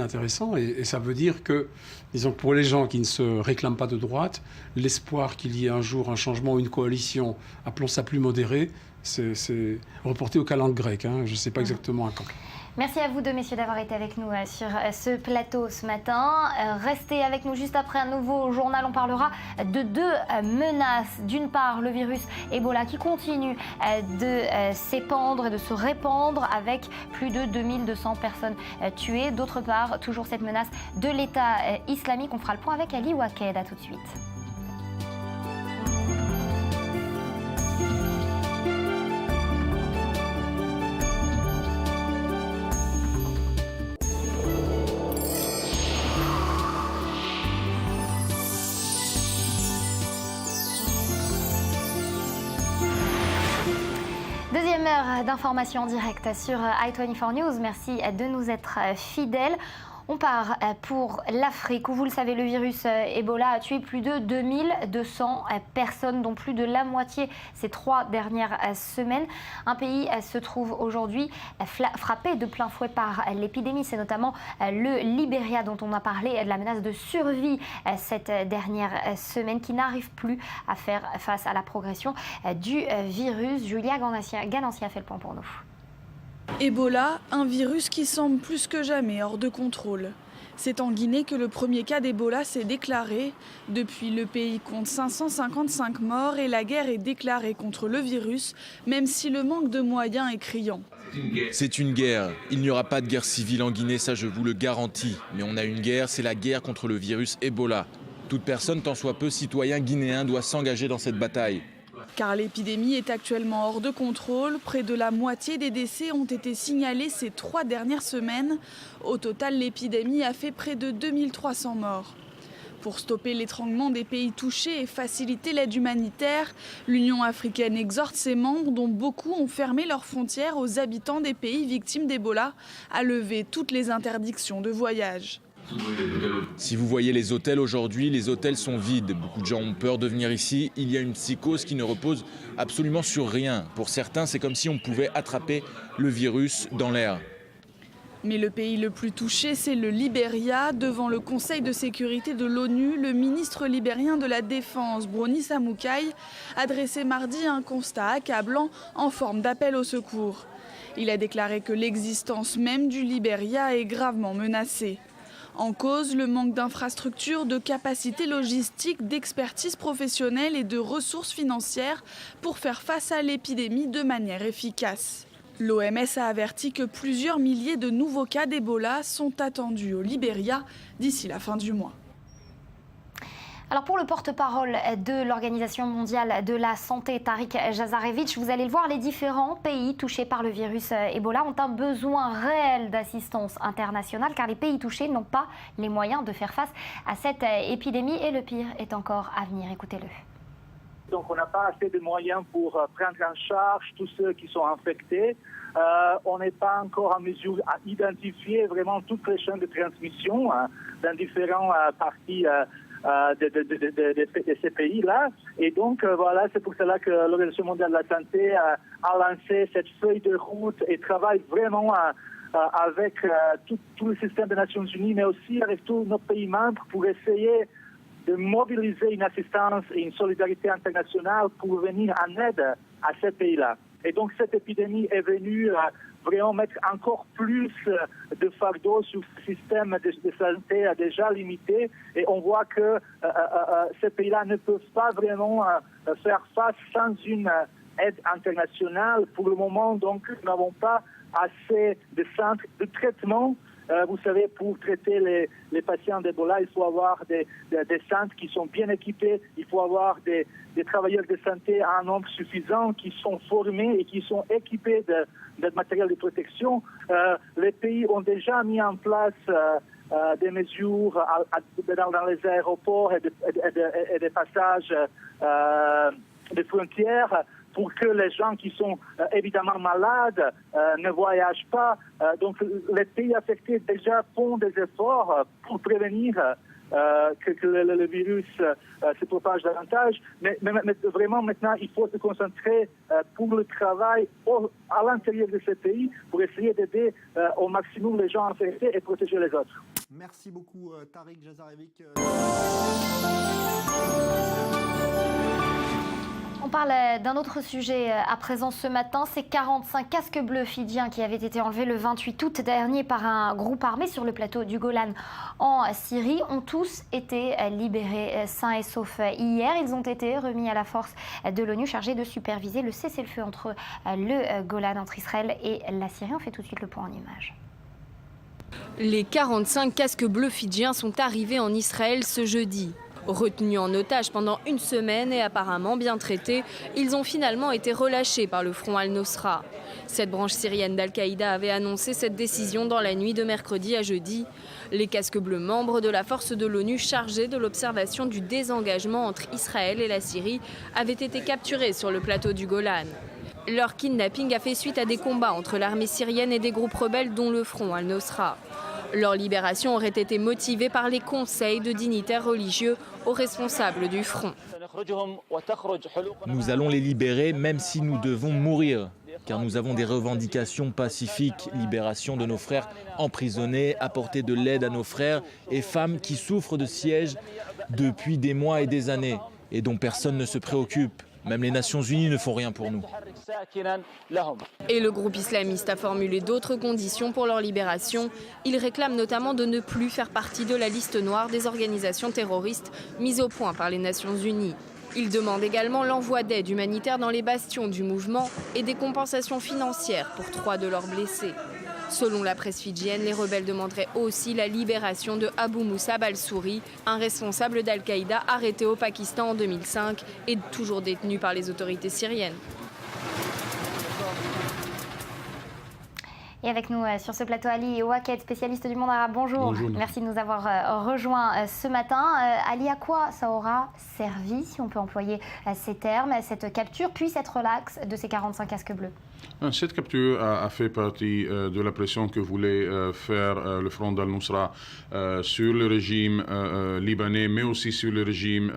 intéressant. Et ça veut dire que, disons, pour les gens qui ne se réclament pas de droite, l'espoir qu'il y ait un jour un changement ou une coalition, appelons ça plus modérée, c'est reporté au calendrier grec. Je ne sais pas exactement à quand. Merci à vous deux, messieurs, d'avoir été avec nous sur ce plateau ce matin. Restez avec nous juste après un nouveau journal. On parlera de 2 menaces. D'une part, le virus Ebola qui continue de s'épandre et de se répandre avec plus de 2200 personnes tuées. D'autre part, toujours cette menace de l'État islamique. On fera le point avec Ali Waked. À tout de suite. demi-heure d'information en direct sur i24 News. Merci de nous être fidèles. On part pour l'Afrique où, vous le savez, le virus Ebola a tué plus de 2200 personnes, dont plus de la moitié ces 3 dernières semaines. Un pays se trouve aujourd'hui frappé de plein fouet par l'épidémie. C'est notamment le Libéria dont on a parlé, de la menace de survie cette dernière semaine, qui n'arrive plus à faire face à la progression du virus. Julia Ganancia a fait le point pour nous. Ebola, un virus qui semble plus que jamais hors de contrôle. C'est en Guinée que le premier cas d'Ebola s'est déclaré. Depuis, le pays compte 555 morts et la guerre est déclarée contre le virus, même si le manque de moyens est criant. C'est une guerre. Il n'y aura pas de guerre civile en Guinée, ça je vous le garantis. Mais on a une guerre, c'est la guerre contre le virus Ebola. Toute personne, tant soit peu citoyen guinéen, doit s'engager dans cette bataille. Car l'épidémie est actuellement hors de contrôle. Près de la moitié des décès ont été signalés ces 3 dernières semaines. Au total, l'épidémie a fait près de 2300 morts. Pour stopper l'étranglement des pays touchés et faciliter l'aide humanitaire, l'Union africaine exhorte ses membres, dont beaucoup ont fermé leurs frontières aux habitants des pays victimes d'Ebola, à lever toutes les interdictions de voyage. Si vous voyez les hôtels aujourd'hui, les hôtels sont vides. Beaucoup de gens ont peur de venir ici. Il y a une psychose qui ne repose absolument sur rien. Pour certains, c'est comme si on pouvait attraper le virus dans l'air. Mais le pays le plus touché, c'est le Libéria. Devant le Conseil de sécurité de l'ONU, le ministre libérien de la Défense, Brony Samoukaï, a dressé mardi un constat accablant en forme d'appel au secours. Il a déclaré que l'existence même du Libéria est gravement menacée. En cause, le manque d'infrastructures, de capacités logistiques, d'expertise professionnelle et de ressources financières pour faire face à l'épidémie de manière efficace. L'OMS a averti que plusieurs milliers de nouveaux cas d'Ebola sont attendus au Libéria d'ici la fin du mois. Alors pour le porte-parole de l'Organisation mondiale de la santé, Tarik Jasarevic, vous allez le voir, les différents pays touchés par le virus Ebola ont un besoin réel d'assistance internationale car les pays touchés n'ont pas les moyens de faire face à cette épidémie et le pire est encore à venir. Écoutez-le. Donc on n'a pas assez de moyens pour prendre en charge tous ceux qui sont infectés. On n'est pas encore en mesure d'identifier vraiment toutes les chaînes de transmission dans différentes parties de ces pays-là. Et donc, voilà, c'est pour cela que l'Organisation mondiale de la santé a lancé cette feuille de route et travaille vraiment avec tout le système des Nations Unies, mais aussi avec tous nos pays membres pour essayer de mobiliser une assistance et une solidarité internationale pour venir en aide à ces pays-là. Et donc, cette épidémie est venue vraiment mettre encore plus de fardeau sur ce système de santé déjà limité. Et on voit que ces pays-là ne peuvent pas vraiment faire face sans une aide internationale. Pour le moment, donc, nous n'avons pas assez de centres de traitement. Vous savez, pour traiter les patients d'Ebola, il faut avoir des centres qui sont bien équipés, il faut avoir des travailleurs de santé en nombre suffisant, qui sont formés et qui sont équipés de matériel de protection. Les pays ont déjà mis en place des mesures dans les aéroports et des passages des frontières pour que les gens qui sont évidemment malades ne voyagent pas. Donc les pays affectés déjà font des efforts pour prévenir que le virus se propage davantage. Mais vraiment maintenant, il faut se concentrer pour le travail à l'intérieur de ces pays pour essayer d'aider au maximum les gens infectés et protéger les autres. Merci beaucoup Tarik Jasarevic. On parle d'un autre sujet à présent ce matin, ces 45 casques bleus fidjiens qui avaient été enlevés le 28 août dernier par un groupe armé sur le plateau du Golan en Syrie ont tous été libérés sains et saufs hier. Ils ont été remis à la force de l'ONU chargée de superviser le cessez-le-feu entre le Golan, entre Israël et la Syrie. On fait tout de suite le point en images. Les 45 casques bleus fidjiens sont arrivés en Israël ce jeudi. Retenus en otage pendant une semaine et apparemment bien traités, ils ont finalement été relâchés par le front Al-Nosra. Cette branche syrienne d'Al-Qaïda avait annoncé cette décision dans la nuit de mercredi à jeudi. Les casques bleus, membres de la force de l'ONU chargée de l'observation du désengagement entre Israël et la Syrie, avaient été capturés sur le plateau du Golan. Leur kidnapping a fait suite à des combats entre l'armée syrienne et des groupes rebelles dont le Front al-Nosra. Leur libération aurait été motivée par les conseils de dignitaires religieux aux responsables du front. Nous allons les libérer même si nous devons mourir, car nous avons des revendications pacifiques, libération de nos frères emprisonnés, apporter de l'aide à nos frères et femmes qui souffrent de sièges depuis des mois et des années et dont personne ne se préoccupe. Même les Nations Unies ne font rien pour nous. Et le groupe islamiste a formulé d'autres conditions pour leur libération. Il réclame notamment de ne plus faire partie de la liste noire des organisations terroristes mises au point par les Nations Unies. Il demande également l'envoi d'aide humanitaire dans les bastions du mouvement et des compensations financières pour 3 de leurs blessés. Selon la presse fidjienne, les rebelles demanderaient aussi la libération de Abu Musab al-Souri, un responsable d'Al-Qaïda arrêté au Pakistan en 2005 et toujours détenu par les autorités syriennes. Et avec nous sur ce plateau, Ali Ouaked, spécialiste du monde arabe. Bonjour. Bonjour. Merci de nous avoir rejoints ce matin. Ali, à quoi ça aura servi, si on peut employer ces termes, cette capture, puis cette relaxe de ces 45 casques bleus? Cette capture a fait partie de la pression que voulait faire le Front al-Nusra sur le régime libanais, mais aussi sur le régime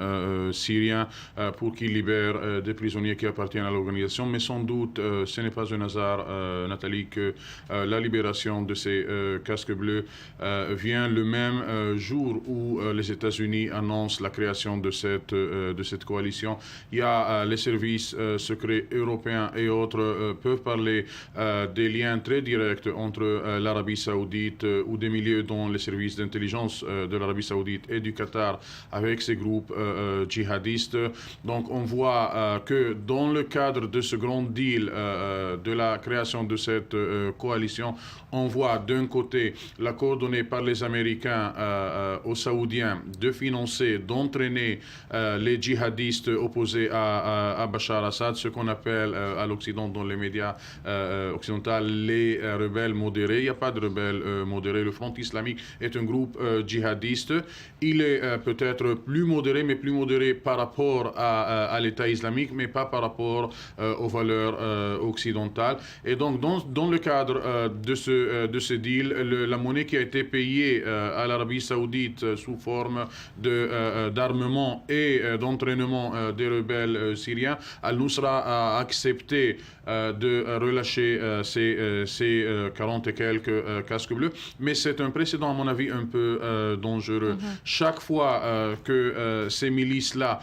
syrien, pour qu'il libère des prisonniers qui appartiennent à l'organisation. Mais sans doute, ce n'est pas un hasard, Nathalie, que la libération de ces casques bleus vient le même jour où les États-Unis annoncent la création de cette coalition. Il y a les services secrets européens et autres peuvent parler des liens très directs entre l'Arabie saoudite ou des milieux dont les services d'intelligence de l'Arabie saoudite et du Qatar avec ces groupes djihadistes. Donc on voit que dans le cadre de ce grand deal de la création de cette coalition, on voit d'un côté l'accord donné par les Américains aux Saoudiens de financer, d'entraîner les djihadistes opposés à Bachar Assad, ce qu'on appelle à l'Occident dans les médias occidentaux les rebelles modérés. Il n'y a pas de rebelles modérés. Le Front islamique est un groupe djihadiste. Il est peut-être plus modéré, mais plus modéré par rapport à l'État islamique, mais pas par rapport aux valeurs occidentales. Et donc, dans le cadre de ce deal, la monnaie qui a été payée à l'Arabie saoudite sous forme d'armement et d'entraînement des rebelles syriens, Al-Nusra a accepté de relâcher ces 40 et quelques casques bleus. Mais c'est un précédent, à mon avis, un peu dangereux. Chaque fois que ces milices-là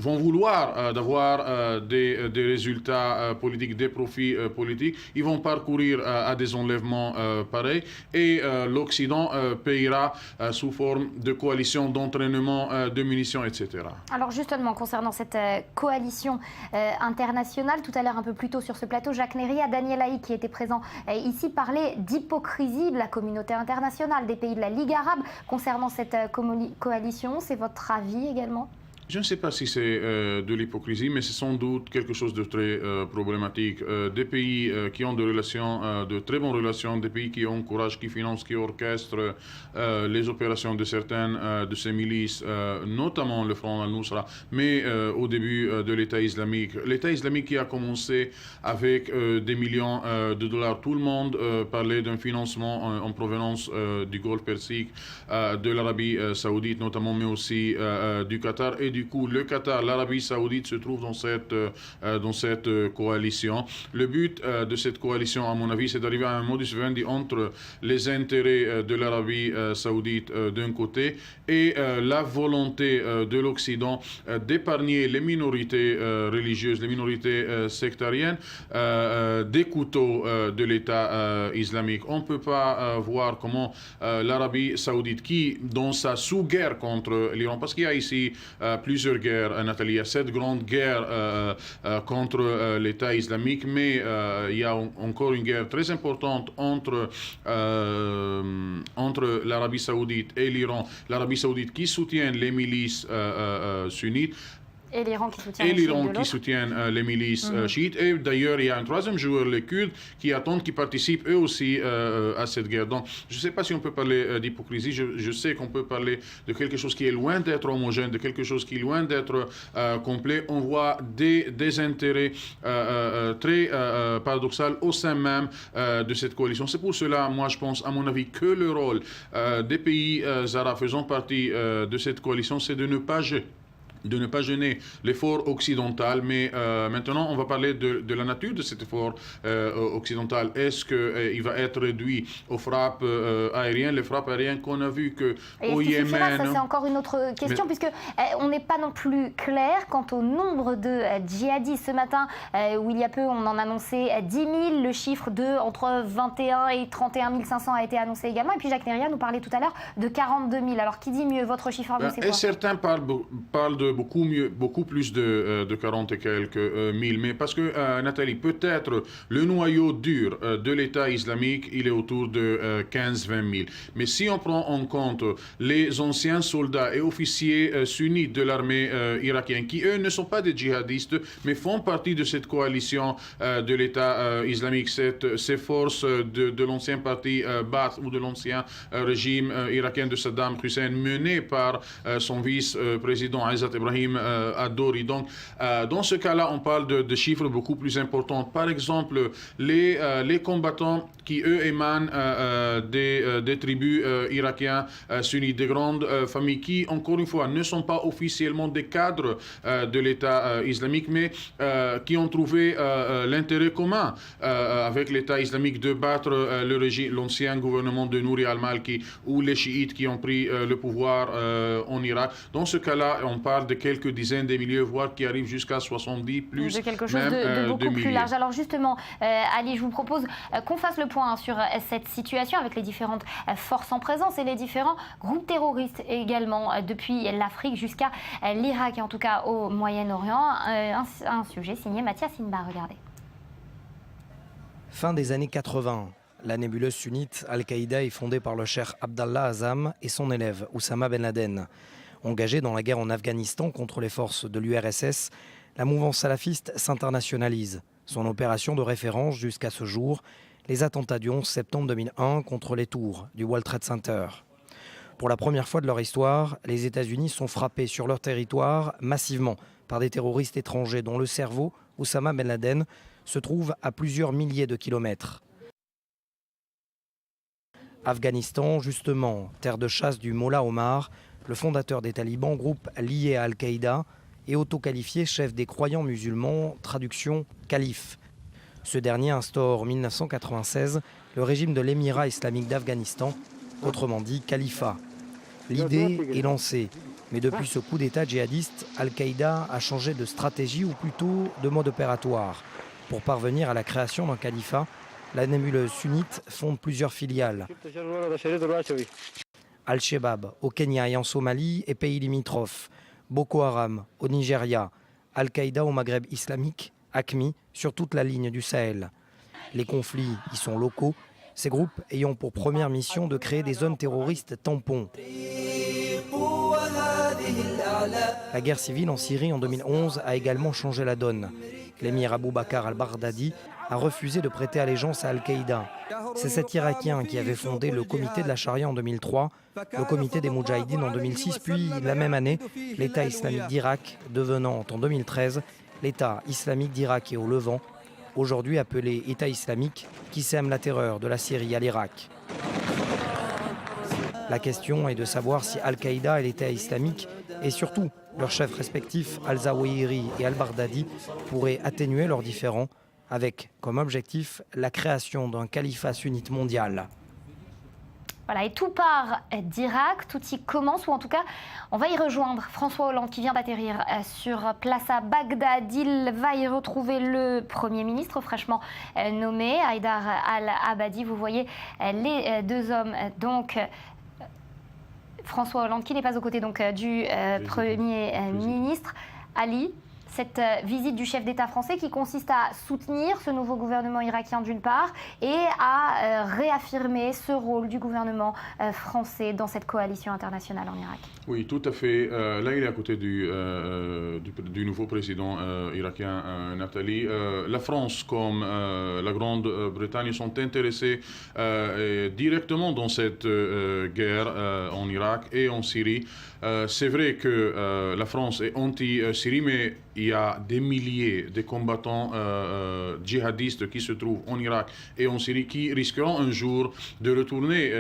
vont vouloir d'avoir des résultats politiques, des profits politiques, ils vont parcourir à des enlèvements pareils et l'Occident payera sous forme de coalition, d'entraînement, de munitions, etc. Alors justement, concernant cette coalition internationale, tout à l'heure un peu plus tôt sur ce plateau, Jacques Néry, Daniel Haïk, qui était présent ici, parlait d'hypocrisie de la communauté internationale, des pays de la Ligue arabe concernant cette coalition. C'est votre avis également ? Je ne sais pas si c'est de l'hypocrisie, mais c'est sans doute quelque chose de très problématique. Des pays qui ont de très bonnes relations, des pays qui ont courage, qui financent, qui orchestrent les opérations de certaines de ces milices, notamment le Front al-Nusra, mais au début de l'État islamique. L'État islamique qui a commencé avec des millions de dollars. Tout le monde parlait d'un financement en provenance du Golfe Persique, de l'Arabie saoudite notamment, mais aussi du Qatar. Et du coup, le Qatar, l'Arabie saoudite se trouve dans cette coalition. Le but de cette coalition, à mon avis, c'est d'arriver à un modus vivendi entre les intérêts de l'Arabie saoudite d'un côté et la volonté de l'Occident d'épargner les minorités religieuses, les minorités sectariennes des couteaux de l'État islamique. On ne peut pas voir comment l'Arabie saoudite, qui, dans sa sous-guerre contre l'Iran, parce qu'il y a ici plusieurs guerres, Nathalie, il y a cette grande guerre contre l'État islamique, mais il y a encore une guerre très importante entre l'Arabie saoudite et l'Iran. L'Arabie saoudite qui soutient les milices sunnites. Et l'Iran qui soutient, les milices chiites. Et d'ailleurs, il y a un troisième joueur, les Kurdes, qui attendent, qui participent eux aussi à cette guerre. Donc, je ne sais pas si on peut parler d'hypocrisie. Je sais qu'on peut parler de quelque chose qui est loin d'être homogène, de quelque chose qui est loin d'être complet. On voit des intérêts très paradoxaux au sein même de cette coalition. C'est pour cela, moi, je pense, à mon avis, que le rôle des pays arabes faisant partie de cette coalition, c'est de ne pas gêner l'effort occidental, mais maintenant on va parler de la nature de cet effort occidental. Est-ce qu'il va être réduit aux frappes aériennes, les frappes aériennes qu'on a vues qu'au Yémen? Ça, c'est encore une autre question, puisque on n'est pas non plus clair quant au nombre de djihadistes. Ce matin, où il y a peu, on en annonçait 10 000. Le chiffre de entre 21 et 31 500 a été annoncé également. Et puis Jacques Neria nous parlait tout à l'heure de 42 000. Alors qui dit mieux? Votre chiffre à vous, c'est quoi? Certains parlent de beaucoup plus de 40 et quelques mille. Mais parce que, Nathalie, peut-être le noyau dur de l'État islamique, il est autour de 15-20 000. Mais si on prend en compte les anciens soldats et officiers sunnites de l'armée irakienne, qui eux ne sont pas des djihadistes, mais font partie de cette coalition de l'État islamique, ces forces de l'ancien parti Ba'ath ou de l'ancien régime irakien de Saddam Hussein, mené par son vice-président Izzat Ibrahim Adori. Donc, dans ce cas-là, on parle de chiffres beaucoup plus importants. Par exemple, les combattants qui, eux, émanent des tribus irakiens sunnites, des grandes familles qui, encore une fois, ne sont pas officiellement des cadres de l'État islamique, mais qui ont trouvé l'intérêt commun avec l'État islamique de battre l'ancien gouvernement de Nouri al-Malki ou les chiites qui ont pris le pouvoir en Irak. Dans ce cas-là, on parle de quelques dizaines de milliers, voire qui arrivent jusqu'à 70, plus de quelque chose même, de beaucoup plus milliers. large. Alors justement, Ali, je vous propose qu'on fasse le point sur cette situation avec les différentes forces en présence et les différents groupes terroristes également, depuis l'Afrique jusqu'à l'Irak et en tout cas au Moyen-Orient. Un sujet signé Mathias Inba, regardez. Fin des années 80, la nébuleuse sunnite Al-Qaïda est fondée par le cheikh Abdallah Azzam et son élève Oussama Ben Laden. Engagée dans la guerre en Afghanistan contre les forces de l'URSS, la mouvance salafiste s'internationalise. Son opération de référence jusqu'à ce jour, les attentats du 11 septembre 2001 contre les tours du World Trade Center. Pour la première fois de leur histoire, les États-Unis sont frappés sur leur territoire massivement par des terroristes étrangers dont le cerveau, Oussama Ben Laden, se trouve à plusieurs milliers de kilomètres. Afghanistan, justement, terre de chasse du Mollah Omar, le fondateur des talibans, groupe lié à Al-Qaïda, est auto-qualifié chef des croyants musulmans, traduction calife. Ce dernier instaure en 1996 le régime de l'émirat islamique d'Afghanistan, autrement dit califat. L'idée est lancée, mais depuis ce coup d'État djihadiste, Al-Qaïda a changé de stratégie ou plutôt de mode opératoire. Pour parvenir à la création d'un califat, la nébuleuse sunnite fonde plusieurs filiales. Al-Shabaab au Kenya et en Somalie et pays limitrophes, Boko Haram au Nigeria, Al-Qaïda au Maghreb islamique, AQMI sur toute la ligne du Sahel. Les conflits y sont locaux, ces groupes ayant pour première mission de créer des zones terroristes tampons. La guerre civile en Syrie en 2011 a également changé la donne. L'émir Abou Bakr al-Baghdadi a refusé de prêter allégeance à Al-Qaïda. C'est cet Irakien qui avait fondé le comité de la charia en 2003, le comité des Moudjahidines en 2006, puis la même année, l'État islamique d'Irak, devenant en 2013 l'État islamique d'Irak et au Levant, aujourd'hui appelé État islamique, qui sème la terreur de la Syrie à l'Irak. La question est de savoir si Al-Qaïda et l'État islamique, et surtout leurs chefs respectifs Al-Zawahiri et Al-Baghdadi, pourraient atténuer leurs différends, avec comme objectif la création d'un califat sunnite mondial. Voilà, et tout part d'Irak, tout y commence, ou en tout cas, on va y rejoindre François Hollande qui vient d'atterrir sur place à Bagdad. Il va y retrouver le Premier ministre fraîchement nommé, Haïdar al-Abadi. Vous voyez les deux hommes, donc François Hollande qui n'est pas aux côtés donc, du Premier ministre. Ali, cette visite du chef d'État français qui consiste à soutenir ce nouveau gouvernement irakien d'une part et à réaffirmer ce rôle du gouvernement français dans cette coalition internationale en Irak. Oui, tout à fait. Là, il est à côté du nouveau président irakien, Nathalie. La France comme la Grande-Bretagne sont intéressés directement dans cette guerre en Irak et en Syrie. C'est vrai que la France est anti-Syrie, mais il y a des milliers de combattants djihadistes qui se trouvent en Irak et en Syrie qui risqueront un jour de retourner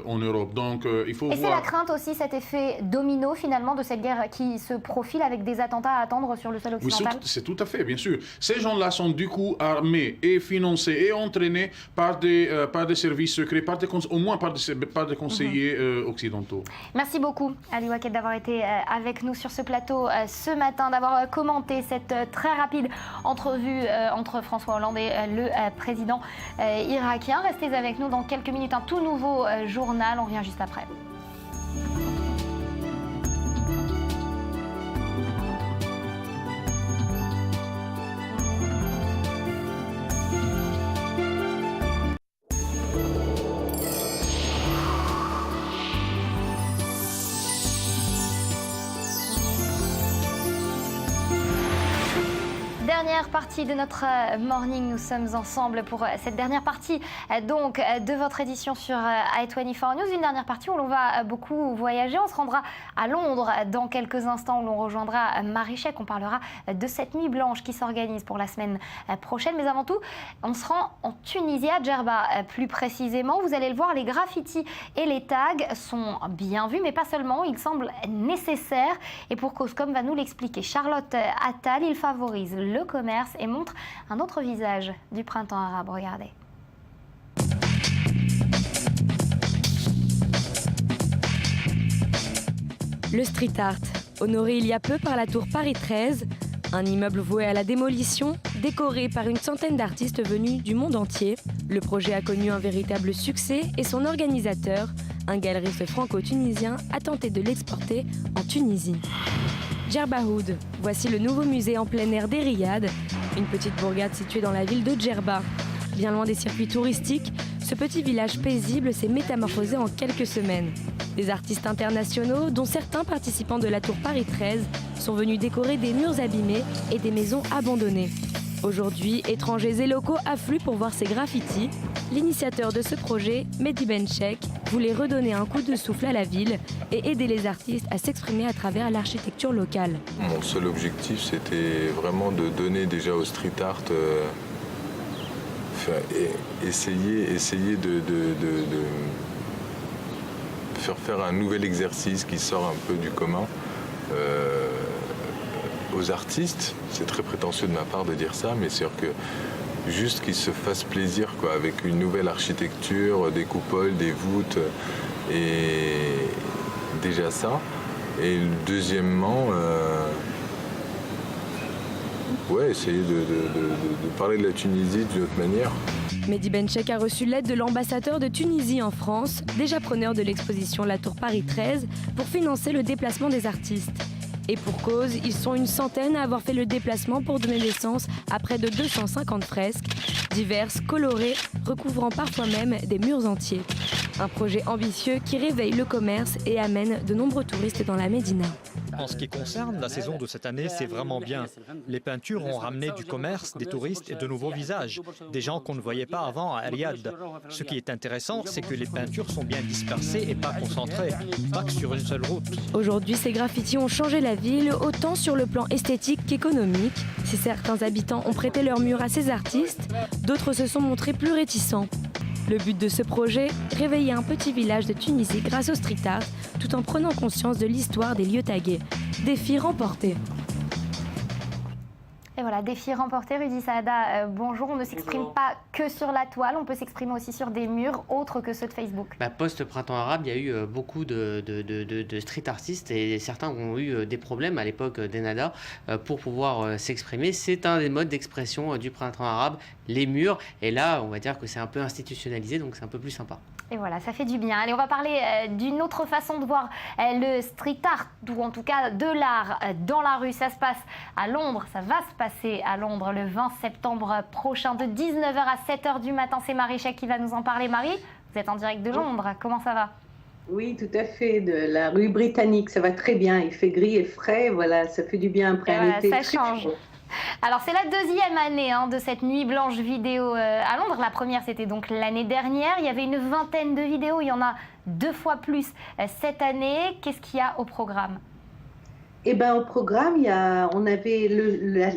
en Europe. Donc, il faut voir... Et c'est la crainte aussi, cet effet domino finalement de cette guerre qui se profile avec des attentats à attendre sur le sol occidental. Oui, c'est tout à fait, bien sûr. Ces gens-là sont du coup armés et financés et entraînés par des services secrets, au moins par des conseillers occidentaux. Merci beaucoup, Ali Waqued, d'avoir été avec nous sur ce plateau ce matin, d'avoir commenté cette très rapide entrevue entre François Hollande et le président irakien. Restez avec nous dans quelques minutes, un tout nouveau journal, on revient juste après. Dernière partie de notre morning, nous sommes ensemble pour cette dernière partie donc de votre édition sur i24 News, une dernière partie où l'on va beaucoup voyager. On se rendra à Londres dans quelques instants où l'on rejoindra Marie Chèque. On parlera de cette nuit blanche qui s'organise pour la semaine prochaine. Mais avant tout, on se rend en Tunisie, à Djerba plus précisément. Vous allez le voir, les graffitis et les tags sont bien vus, mais pas seulement. Ils semblent nécessaires et pour cause, comme va nous l'expliquer Charlotte Attal, ils favorisent le commerce et montre un autre visage du printemps arabe. Regardez. Le street art, honoré il y a peu par la tour Paris 13, un immeuble voué à la démolition, décoré par une centaine d'artistes venus du monde entier. Le projet a connu un véritable succès et son organisateur, un galeriste franco-tunisien, a tenté de l'exporter en Tunisie. Djerba Oud, voici le nouveau musée en plein air des Riad, une petite bourgade située dans la ville de Djerba. Bien loin des circuits touristiques, ce petit village paisible s'est métamorphosé en quelques semaines. Des artistes internationaux, dont certains participants de la tour Paris 13, sont venus décorer des murs abîmés et des maisons abandonnées. Aujourd'hui, étrangers et locaux affluent pour voir ces graffitis. L'initiateur de ce projet, Mehdi Benchek, voulait redonner un coup de souffle à la ville et aider les artistes à s'exprimer à travers l'architecture locale. Mon seul objectif, c'était vraiment de donner déjà au street art, essayer de faire un nouvel exercice qui sort un peu du commun aux artistes. C'est très prétentieux de ma part de dire ça, mais c'est sûr que juste qu'ils se fassent plaisir quoi, avec une nouvelle architecture, des coupoles, des voûtes, et déjà ça. Et deuxièmement, essayer de parler de la Tunisie d'une autre manière. Mehdi Benchek a reçu l'aide de l'ambassadeur de Tunisie en France, déjà preneur de l'exposition La Tour Paris 13, pour financer le déplacement des artistes. Et pour cause, ils sont une centaine à avoir fait le déplacement pour donner naissance à près de 250 fresques, diverses, colorées, recouvrant parfois même des murs entiers. Un projet ambitieux qui réveille le commerce et amène de nombreux touristes dans la Médina. En ce qui concerne la saison de cette année, c'est vraiment bien. Les peintures ont ramené du commerce, des touristes et de nouveaux visages, des gens qu'on ne voyait pas avant à Riyad. Ce qui est intéressant, c'est que les peintures sont bien dispersées et pas concentrées, pas que sur une seule route. Aujourd'hui, ces graffitis ont changé la ville, autant sur le plan esthétique qu'économique. Si certains habitants ont prêté leurs murs à ces artistes, d'autres se sont montrés plus réticents. Le but de ce projet, réveiller un petit village de Tunisie grâce au street art, tout en prenant conscience de l'histoire des lieux tagués. Défi remporté. Et voilà, défi remporté. Rudy Saada, bonjour. On ne s'exprime pas que sur la toile, on peut s'exprimer aussi sur des murs autres que ceux de Facebook. Post-printemps arabe, il y a eu beaucoup de street artistes et certains ont eu des problèmes à l'époque d'Ennahda pour pouvoir s'exprimer. C'est un des modes d'expression du printemps arabe, les murs. Et là, on va dire que c'est un peu institutionnalisé, donc c'est un peu plus sympa. Et voilà, ça fait du bien. Allez, on va parler d'une autre façon de voir le street art, ou en tout cas de l'art dans la rue. Ça se passe à Londres, ça va se passer à Londres le 20 septembre prochain de 19h à 7h du matin. C'est Marie Chek qui va nous en parler. Marie, vous êtes en direct de Londres, comment ça va? Oui, tout à fait, de la rue britannique, ça va très bien. Il fait gris et frais, voilà, ça fait du bien après un été. Ça change. Alors c'est la deuxième année de cette nuit blanche vidéo à Londres. La première c'était donc l'année dernière. Il y avait une vingtaine de vidéos, il y en a 2 fois plus cette année. Qu'est-ce qu'il y a au programme? Eh bien au programme, on avait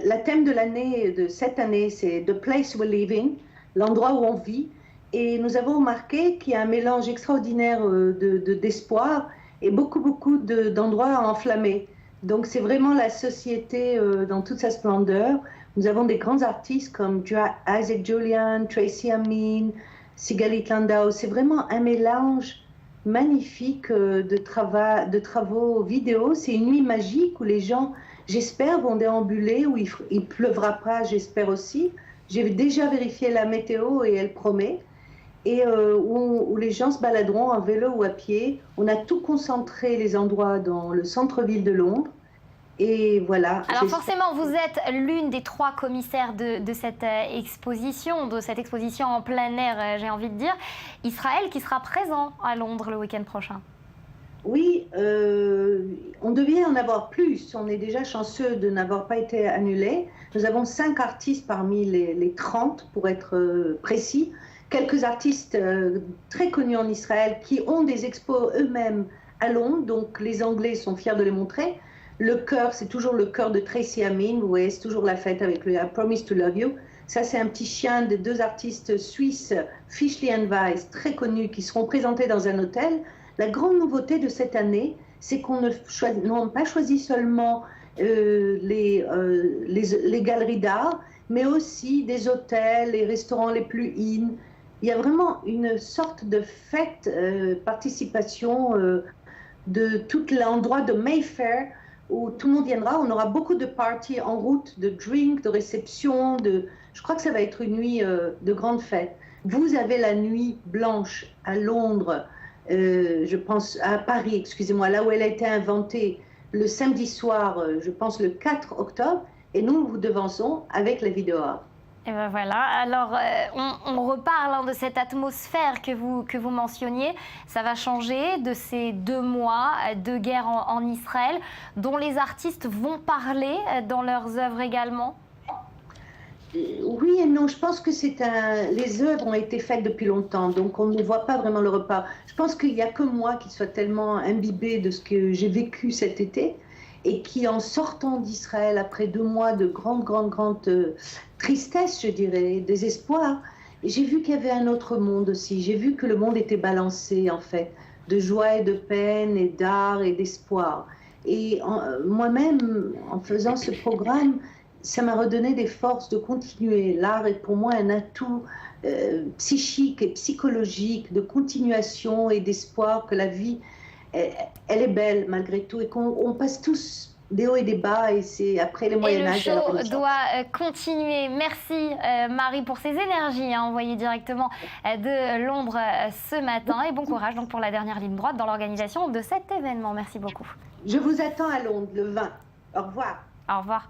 la thème de l'année de cette année, c'est The Place We're Living, l'endroit où on vit. Et nous avons remarqué qu'il y a un mélange extraordinaire d'espoir et beaucoup d'endroits enflammés. Donc c'est vraiment la société dans toute sa splendeur. Nous avons des grands artistes comme Isaac Julian, Tracy Amin, Sigalit Landau. C'est vraiment un mélange magnifique de travaux vidéo. C'est une nuit magique où les gens, j'espère, vont déambuler, où il pleuvra pas, j'espère aussi. J'ai déjà vérifié la météo et elle promet. Et où les gens se baladeront en vélo ou à pied. On a tout concentré les endroits dans le centre-ville de Londres. Et voilà. Alors forcément, vous êtes l'une des 3 commissaires de cette exposition en plein air, j'ai envie de dire. Israël qui sera présent à Londres le week-end prochain. Oui, on devait en avoir plus. On est déjà chanceux de n'avoir pas été annulé. Nous avons 5 artistes parmi les 30, pour être précis. Quelques artistes très connus en Israël qui ont des expos eux-mêmes à Londres, donc les Anglais sont fiers de les montrer. Le chœur, c'est toujours le chœur de Tracy Amin, vous voyez, c'est toujours la fête avec le I Promise to Love You. Ça, c'est un petit chien de 2 artistes suisses, Fischli and Weiss, très connus, qui seront présentés dans un hôtel. La grande nouveauté de cette année, c'est qu'on n'a pas choisi seulement les galeries d'art, mais aussi des hôtels, les restaurants les plus in. Il y a vraiment une sorte de fête, participation de tout l'endroit de Mayfair où tout le monde viendra. On aura beaucoup de parties en route, de drinks, de réceptions. Je crois que ça va être une nuit de grande fête. Vous avez la nuit blanche à Londres, je pense à Paris, excusez-moi, là où elle a été inventée le samedi soir, je pense le 4 octobre. Et nous vous devançons avec la vidéo art. Et ben voilà, alors on reparle de cette atmosphère que vous mentionniez. Ça va changer de ces 2 mois de guerre en Israël, dont les artistes vont parler dans leurs œuvres également. Oui et non, je pense que les œuvres ont été faites depuis longtemps, donc on ne voit pas vraiment le repas. Je pense qu'il n'y a que moi qui soit tellement imbibée de ce que j'ai vécu cet été, et qui, en sortant d'Israël, après 2 mois de grande tristesse, je dirais, désespoir, j'ai vu qu'il y avait un autre monde aussi. J'ai vu que le monde était balancé, en fait, de joie et de peine, et d'art et d'espoir. Et moi-même, en faisant ce programme, ça m'a redonné des forces de continuer. L'art est pour moi un atout psychique et psychologique de continuation et d'espoir, que la vie, elle est belle malgré tout, et qu'on passe tous des hauts et des bas, et c'est après le Moyen-Âge. Et le show doit continuer. Merci Marie pour ces énergies envoyées directement de Londres ce matin, et bon courage donc pour la dernière ligne droite dans l'organisation de cet événement. Merci beaucoup. Je vous attends à Londres le 20. Au revoir. Au revoir.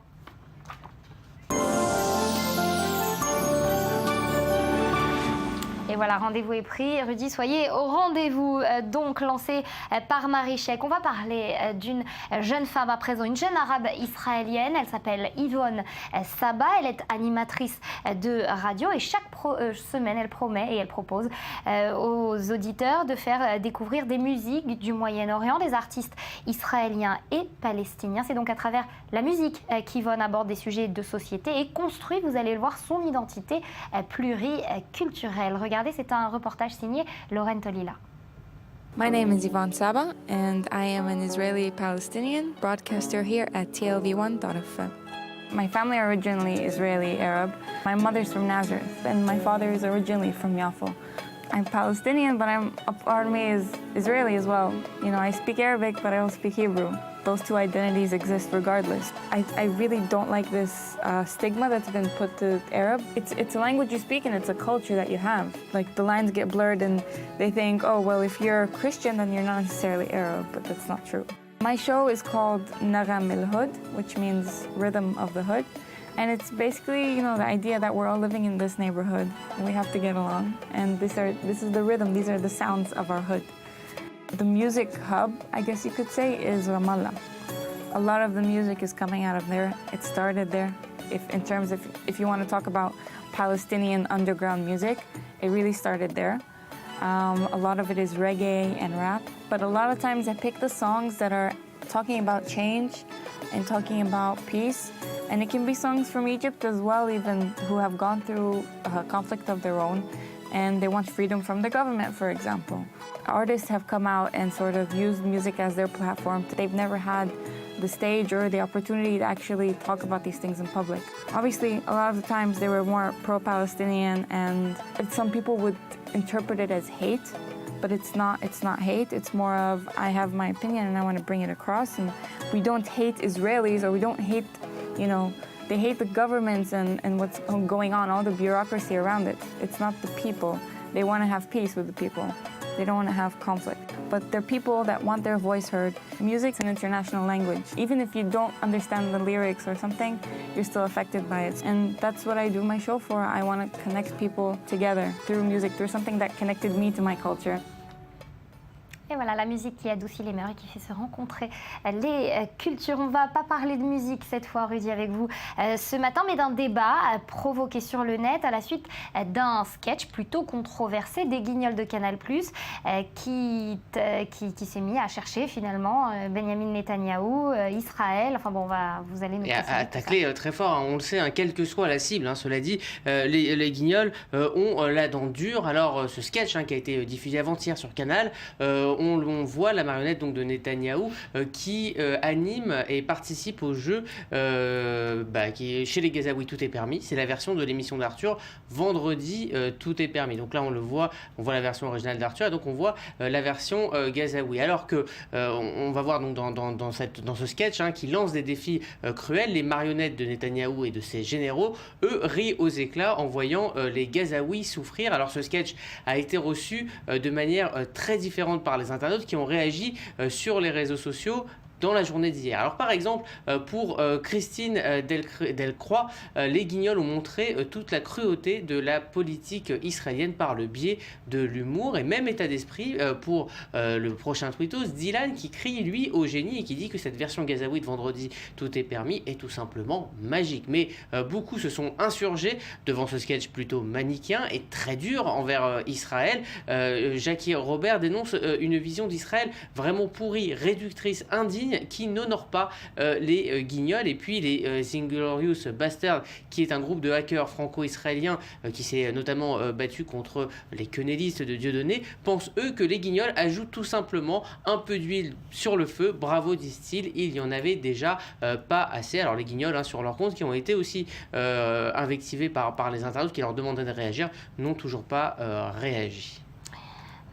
Et voilà, rendez-vous est pris. Rudy, soyez au rendez-vous, donc lancé par Marie Chek. On va parler d'une jeune femme à présent, une jeune arabe israélienne. Elle s'appelle Yvonne Saba. Elle est animatrice de radio et chaque semaine, elle promet et elle propose aux auditeurs de faire découvrir des musiques du Moyen-Orient, des artistes israéliens et palestiniens. C'est donc à travers la musique qu'Yvonne aborde des sujets de société et construit, vous allez le voir, son identité pluriculturelle. Regardez, c'est un reportage signé Lorraine Tolila. My name is Yvonne Saba, and I am an Israeli-Palestinian broadcaster here at TLV1.fm. My family are originally Israeli Arab. My mother's from Nazareth, and my father is originally from Yafo. I'm Palestinian, but a part of me is Israeli as well. You know, I speak Arabic, but I don't speak Hebrew. Those two identities exist regardless. I really don't like this stigma that's been put to Arab. It's a language you speak and it's a culture that you have. Like the lines get blurred and they think, oh, well, if you're Christian, then you're not necessarily Arab, but that's not true. My show is called Nagam el-Hood, which means rhythm of the hood. And it's basically, you know, the idea that we're all living in this neighborhood and we have to get along. And this is the rhythm, these are the sounds of our hood. The music hub, I guess you could say, is Ramallah. A lot of the music is coming out of there. It started there. If you want to talk about Palestinian underground music, it really started there. A lot of it is reggae and rap. But a lot of times I pick the songs that are talking about change and talking about peace. And it can be songs from Egypt as well, even who have gone through a conflict of their own and they want freedom from the government, for example. Artists have come out and sort of used music as their platform. They've never had the stage or the opportunity to actually talk about these things in public. Obviously, a lot of the times they were more pro-Palestinian and some people would interpret it as hate, but it's not hate. It's more of, I have my opinion and I want to bring it across. And we don't hate Israelis, or we don't hate, you know, they hate the governments and what's going on, all the bureaucracy around it. It's not the people. They want to have peace with the people. They don't want to have conflict. But they're people that want their voice heard. Music's an international language. Even if you don't understand the lyrics or something, you're still affected by it. And that's what I do my show for. I want to connect people together through music, through something that connected me to my culture. Et voilà, la musique qui adoucit les mœurs et qui fait se rencontrer les cultures. On ne va pas parler de musique cette fois, Rudy, avec vous ce matin, mais d'un débat provoqué sur le net à la suite d'un sketch plutôt controversé des Guignols de Canal+, qui s'est mis à chercher finalement Benjamin Netanyahou, Israël. Enfin bon, vous allez nous préciser. À tacler très fort, hein, on le sait, hein, quelle que soit la cible, hein, cela dit, les Guignols ont la dent dure. Alors ce sketch qui a été diffusé avant-hier sur Canal, on voit la marionnette donc de Netanyahou qui anime et participe au jeu qui est chez les Gazaouis Tout est permis. C'est la version de l'émission d'Arthur, Vendredi Tout est permis. Donc là on voit la version originale d'Arthur et donc on voit la version Gazaoui. Alors que on va voir donc dans ce sketch qui lance des défis cruels, les marionnettes de Netanyahou et de ses généraux, eux, rient aux éclats en voyant les Gazaouis souffrir. Alors ce sketch a été reçu de manière très différente par les internautes qui ont réagi sur les réseaux sociaux dans la journée d'hier. Alors par exemple, pour Christine Delcroix, les Guignols ont montré toute la cruauté de la politique israélienne par le biais de l'humour et même état d'esprit pour le prochain tweetos, Dylan, qui crie lui au génie et qui dit que cette version gazaoui de Vendredi Tout est permis est tout simplement magique. Mais beaucoup se sont insurgés devant ce sketch plutôt manichéen et très dur envers Israël. Jackie Robert dénonce une vision d'Israël vraiment pourrie, réductrice, indigne, qui n'honore pas les Guignols. Et puis les Inglorious Bastards, qui est un groupe de hackers franco-israéliens qui s'est notamment battu contre les quenellistes de Dieudonné, pensent eux que les Guignols ajoutent tout simplement un peu d'huile sur le feu. Bravo, disent-ils, il y en avait déjà pas assez. Alors les Guignols sur leur compte, qui ont été aussi invectivés par les internautes qui leur demandaient de réagir, n'ont toujours pas réagi.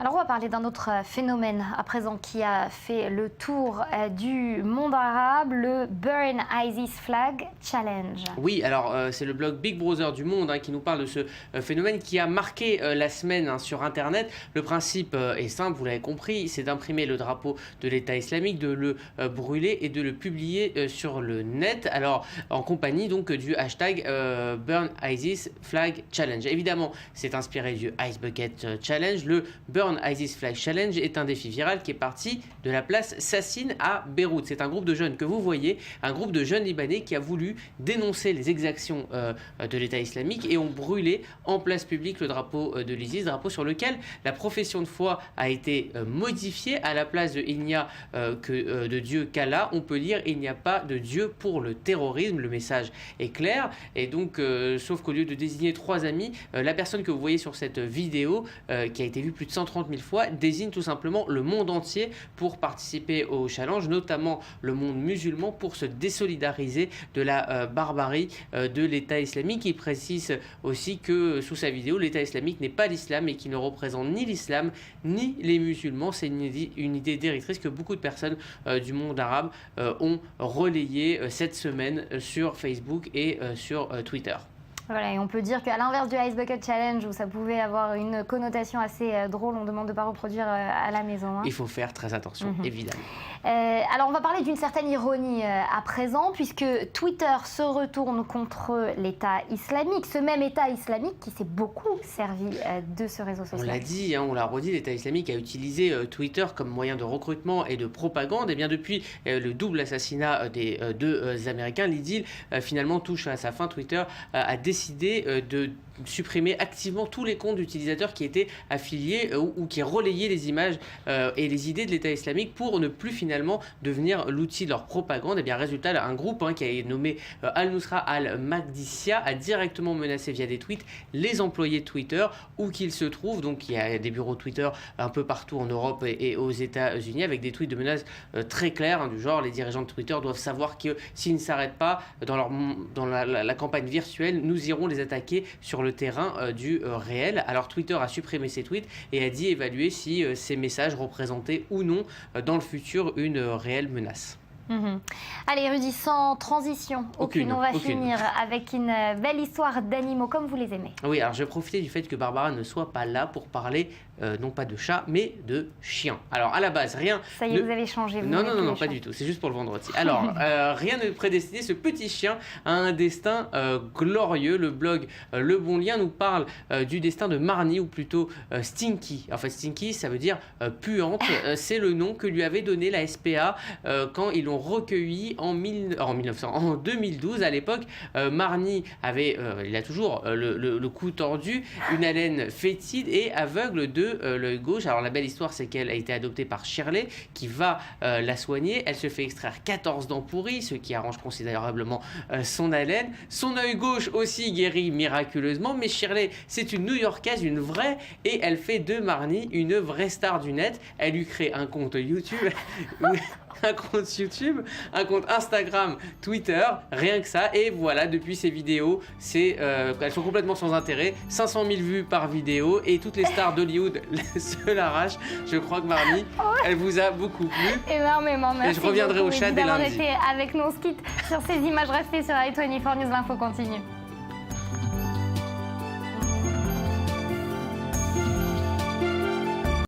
Alors on va parler d'un autre phénomène à présent qui a fait le tour du monde arabe, le Burn ISIS Flag Challenge. Oui, alors c'est le blog Big Brother du Monde qui nous parle de ce phénomène qui a marqué la semaine sur Internet. Le principe est simple, vous l'avez compris, c'est d'imprimer le drapeau de l'État islamique, de le brûler et de le publier sur le net. Alors en compagnie donc du hashtag Burn ISIS Flag Challenge. Évidemment, c'est inspiré du Ice Bucket Challenge. Le Burn ISIS Flag Challenge est un défi viral qui est parti de la place Sassine à Beyrouth. C'est un groupe de jeunes que vous voyez, un groupe de jeunes libanais qui a voulu dénoncer les exactions de l'État islamique et ont brûlé en place publique le drapeau de l'ISIS, drapeau sur lequel la profession de foi a été modifiée. À la place de il n'y a que de Dieu qu'Allah, on peut lire il n'y a pas de Dieu pour le terrorisme. Le message est clair et donc sauf qu'au lieu de désigner trois amis, la personne que vous voyez sur cette vidéo qui a été vue plus de 130 30 000 fois désigne tout simplement le monde entier pour participer au challenge, notamment le monde musulman, pour se désolidariser de la barbarie de l'État islamique. Il précise aussi que sous sa vidéo, l'État islamique n'est pas l'islam et qu'il ne représente ni l'islam ni les musulmans. C'est une idée directrice que beaucoup de personnes du monde arabe ont relayée cette semaine sur Facebook et sur Twitter. Voilà, et on peut dire qu'à l'inverse du Ice Bucket Challenge, où ça pouvait avoir une connotation assez drôle, on demande de ne pas reproduire à la maison. Il faut faire très attention, évidemment. Alors, on va parler d'une certaine ironie à présent, puisque Twitter se retourne contre l'État islamique, ce même État islamique qui s'est beaucoup servi de ce réseau social. On l'a dit, on l'a redit, l'État islamique a utilisé Twitter comme moyen de recrutement et de propagande. Et bien depuis le double assassinat des deux Américains, l'idylle finalement touche à sa fin. Twitter a décidé de supprimer activement tous les comptes d'utilisateurs qui étaient affiliés ou qui relayaient les images et les idées de l'État islamique pour ne plus finalement devenir l'outil de leur propagande. Et bien résultat, un groupe qui est nommé Al-Nusra Al-Maqdisiya a directement menacé via des tweets les employés de Twitter où qu'ils se trouvent. Donc il y a des bureaux Twitter un peu partout en Europe et aux États-Unis avec des tweets de menaces très clairs, du genre les dirigeants de Twitter doivent savoir que s'ils ne s'arrêtent pas dans la campagne virtuelle, nous irons les attaquer sur le terrain du réel. Alors Twitter a supprimé ces tweets et a dit évaluer si ces messages représentaient ou non dans le futur une réelle menace. Allez Rudy, sans transition aucune, on va finir avec une belle histoire d'animaux comme vous les aimez. Oui, alors je vais profiter du fait que Barbara ne soit pas là pour parler non pas de chat mais de chien. Alors à la base, rien... Ça y est, vous avez changé. Non, pas du tout, c'est juste pour le vendredi. Alors, rien ne prédestinait ce petit chien à un destin glorieux. Le blog Le Bon Lien nous parle du destin de Marnie, ou plutôt Stinky. En fait, Stinky, ça veut dire puante. C'est le nom que lui avait donné la SPA quand ils l'ont recueilli en 2012. À l'époque, Marnie avait, il a toujours le cou tordu, une haleine fétide et aveugle de l'œil gauche. Alors la belle histoire, c'est qu'elle a été adoptée par Shirley qui va la soigner. Elle se fait extraire 14 dents pourries, ce qui arrange considérablement son haleine. Son œil gauche aussi guérit miraculeusement, mais Shirley, c'est une New-Yorkaise, une vraie, et elle fait de Marnie une vraie star du net. Elle lui crée un compte YouTube un compte YouTube, un compte Instagram, Twitter, rien que ça. Et voilà, depuis ces vidéos, elles sont complètement sans intérêt. 500 000 vues par vidéo et toutes les stars d'Hollywood se l'arrachent. Je crois que Marnie, elle vous a beaucoup plu. Énormément, merci. Et je reviendrai au chat dès lundi. Avec nous, on se quitte sur ces images. Restez sur i24 News, l'info continue.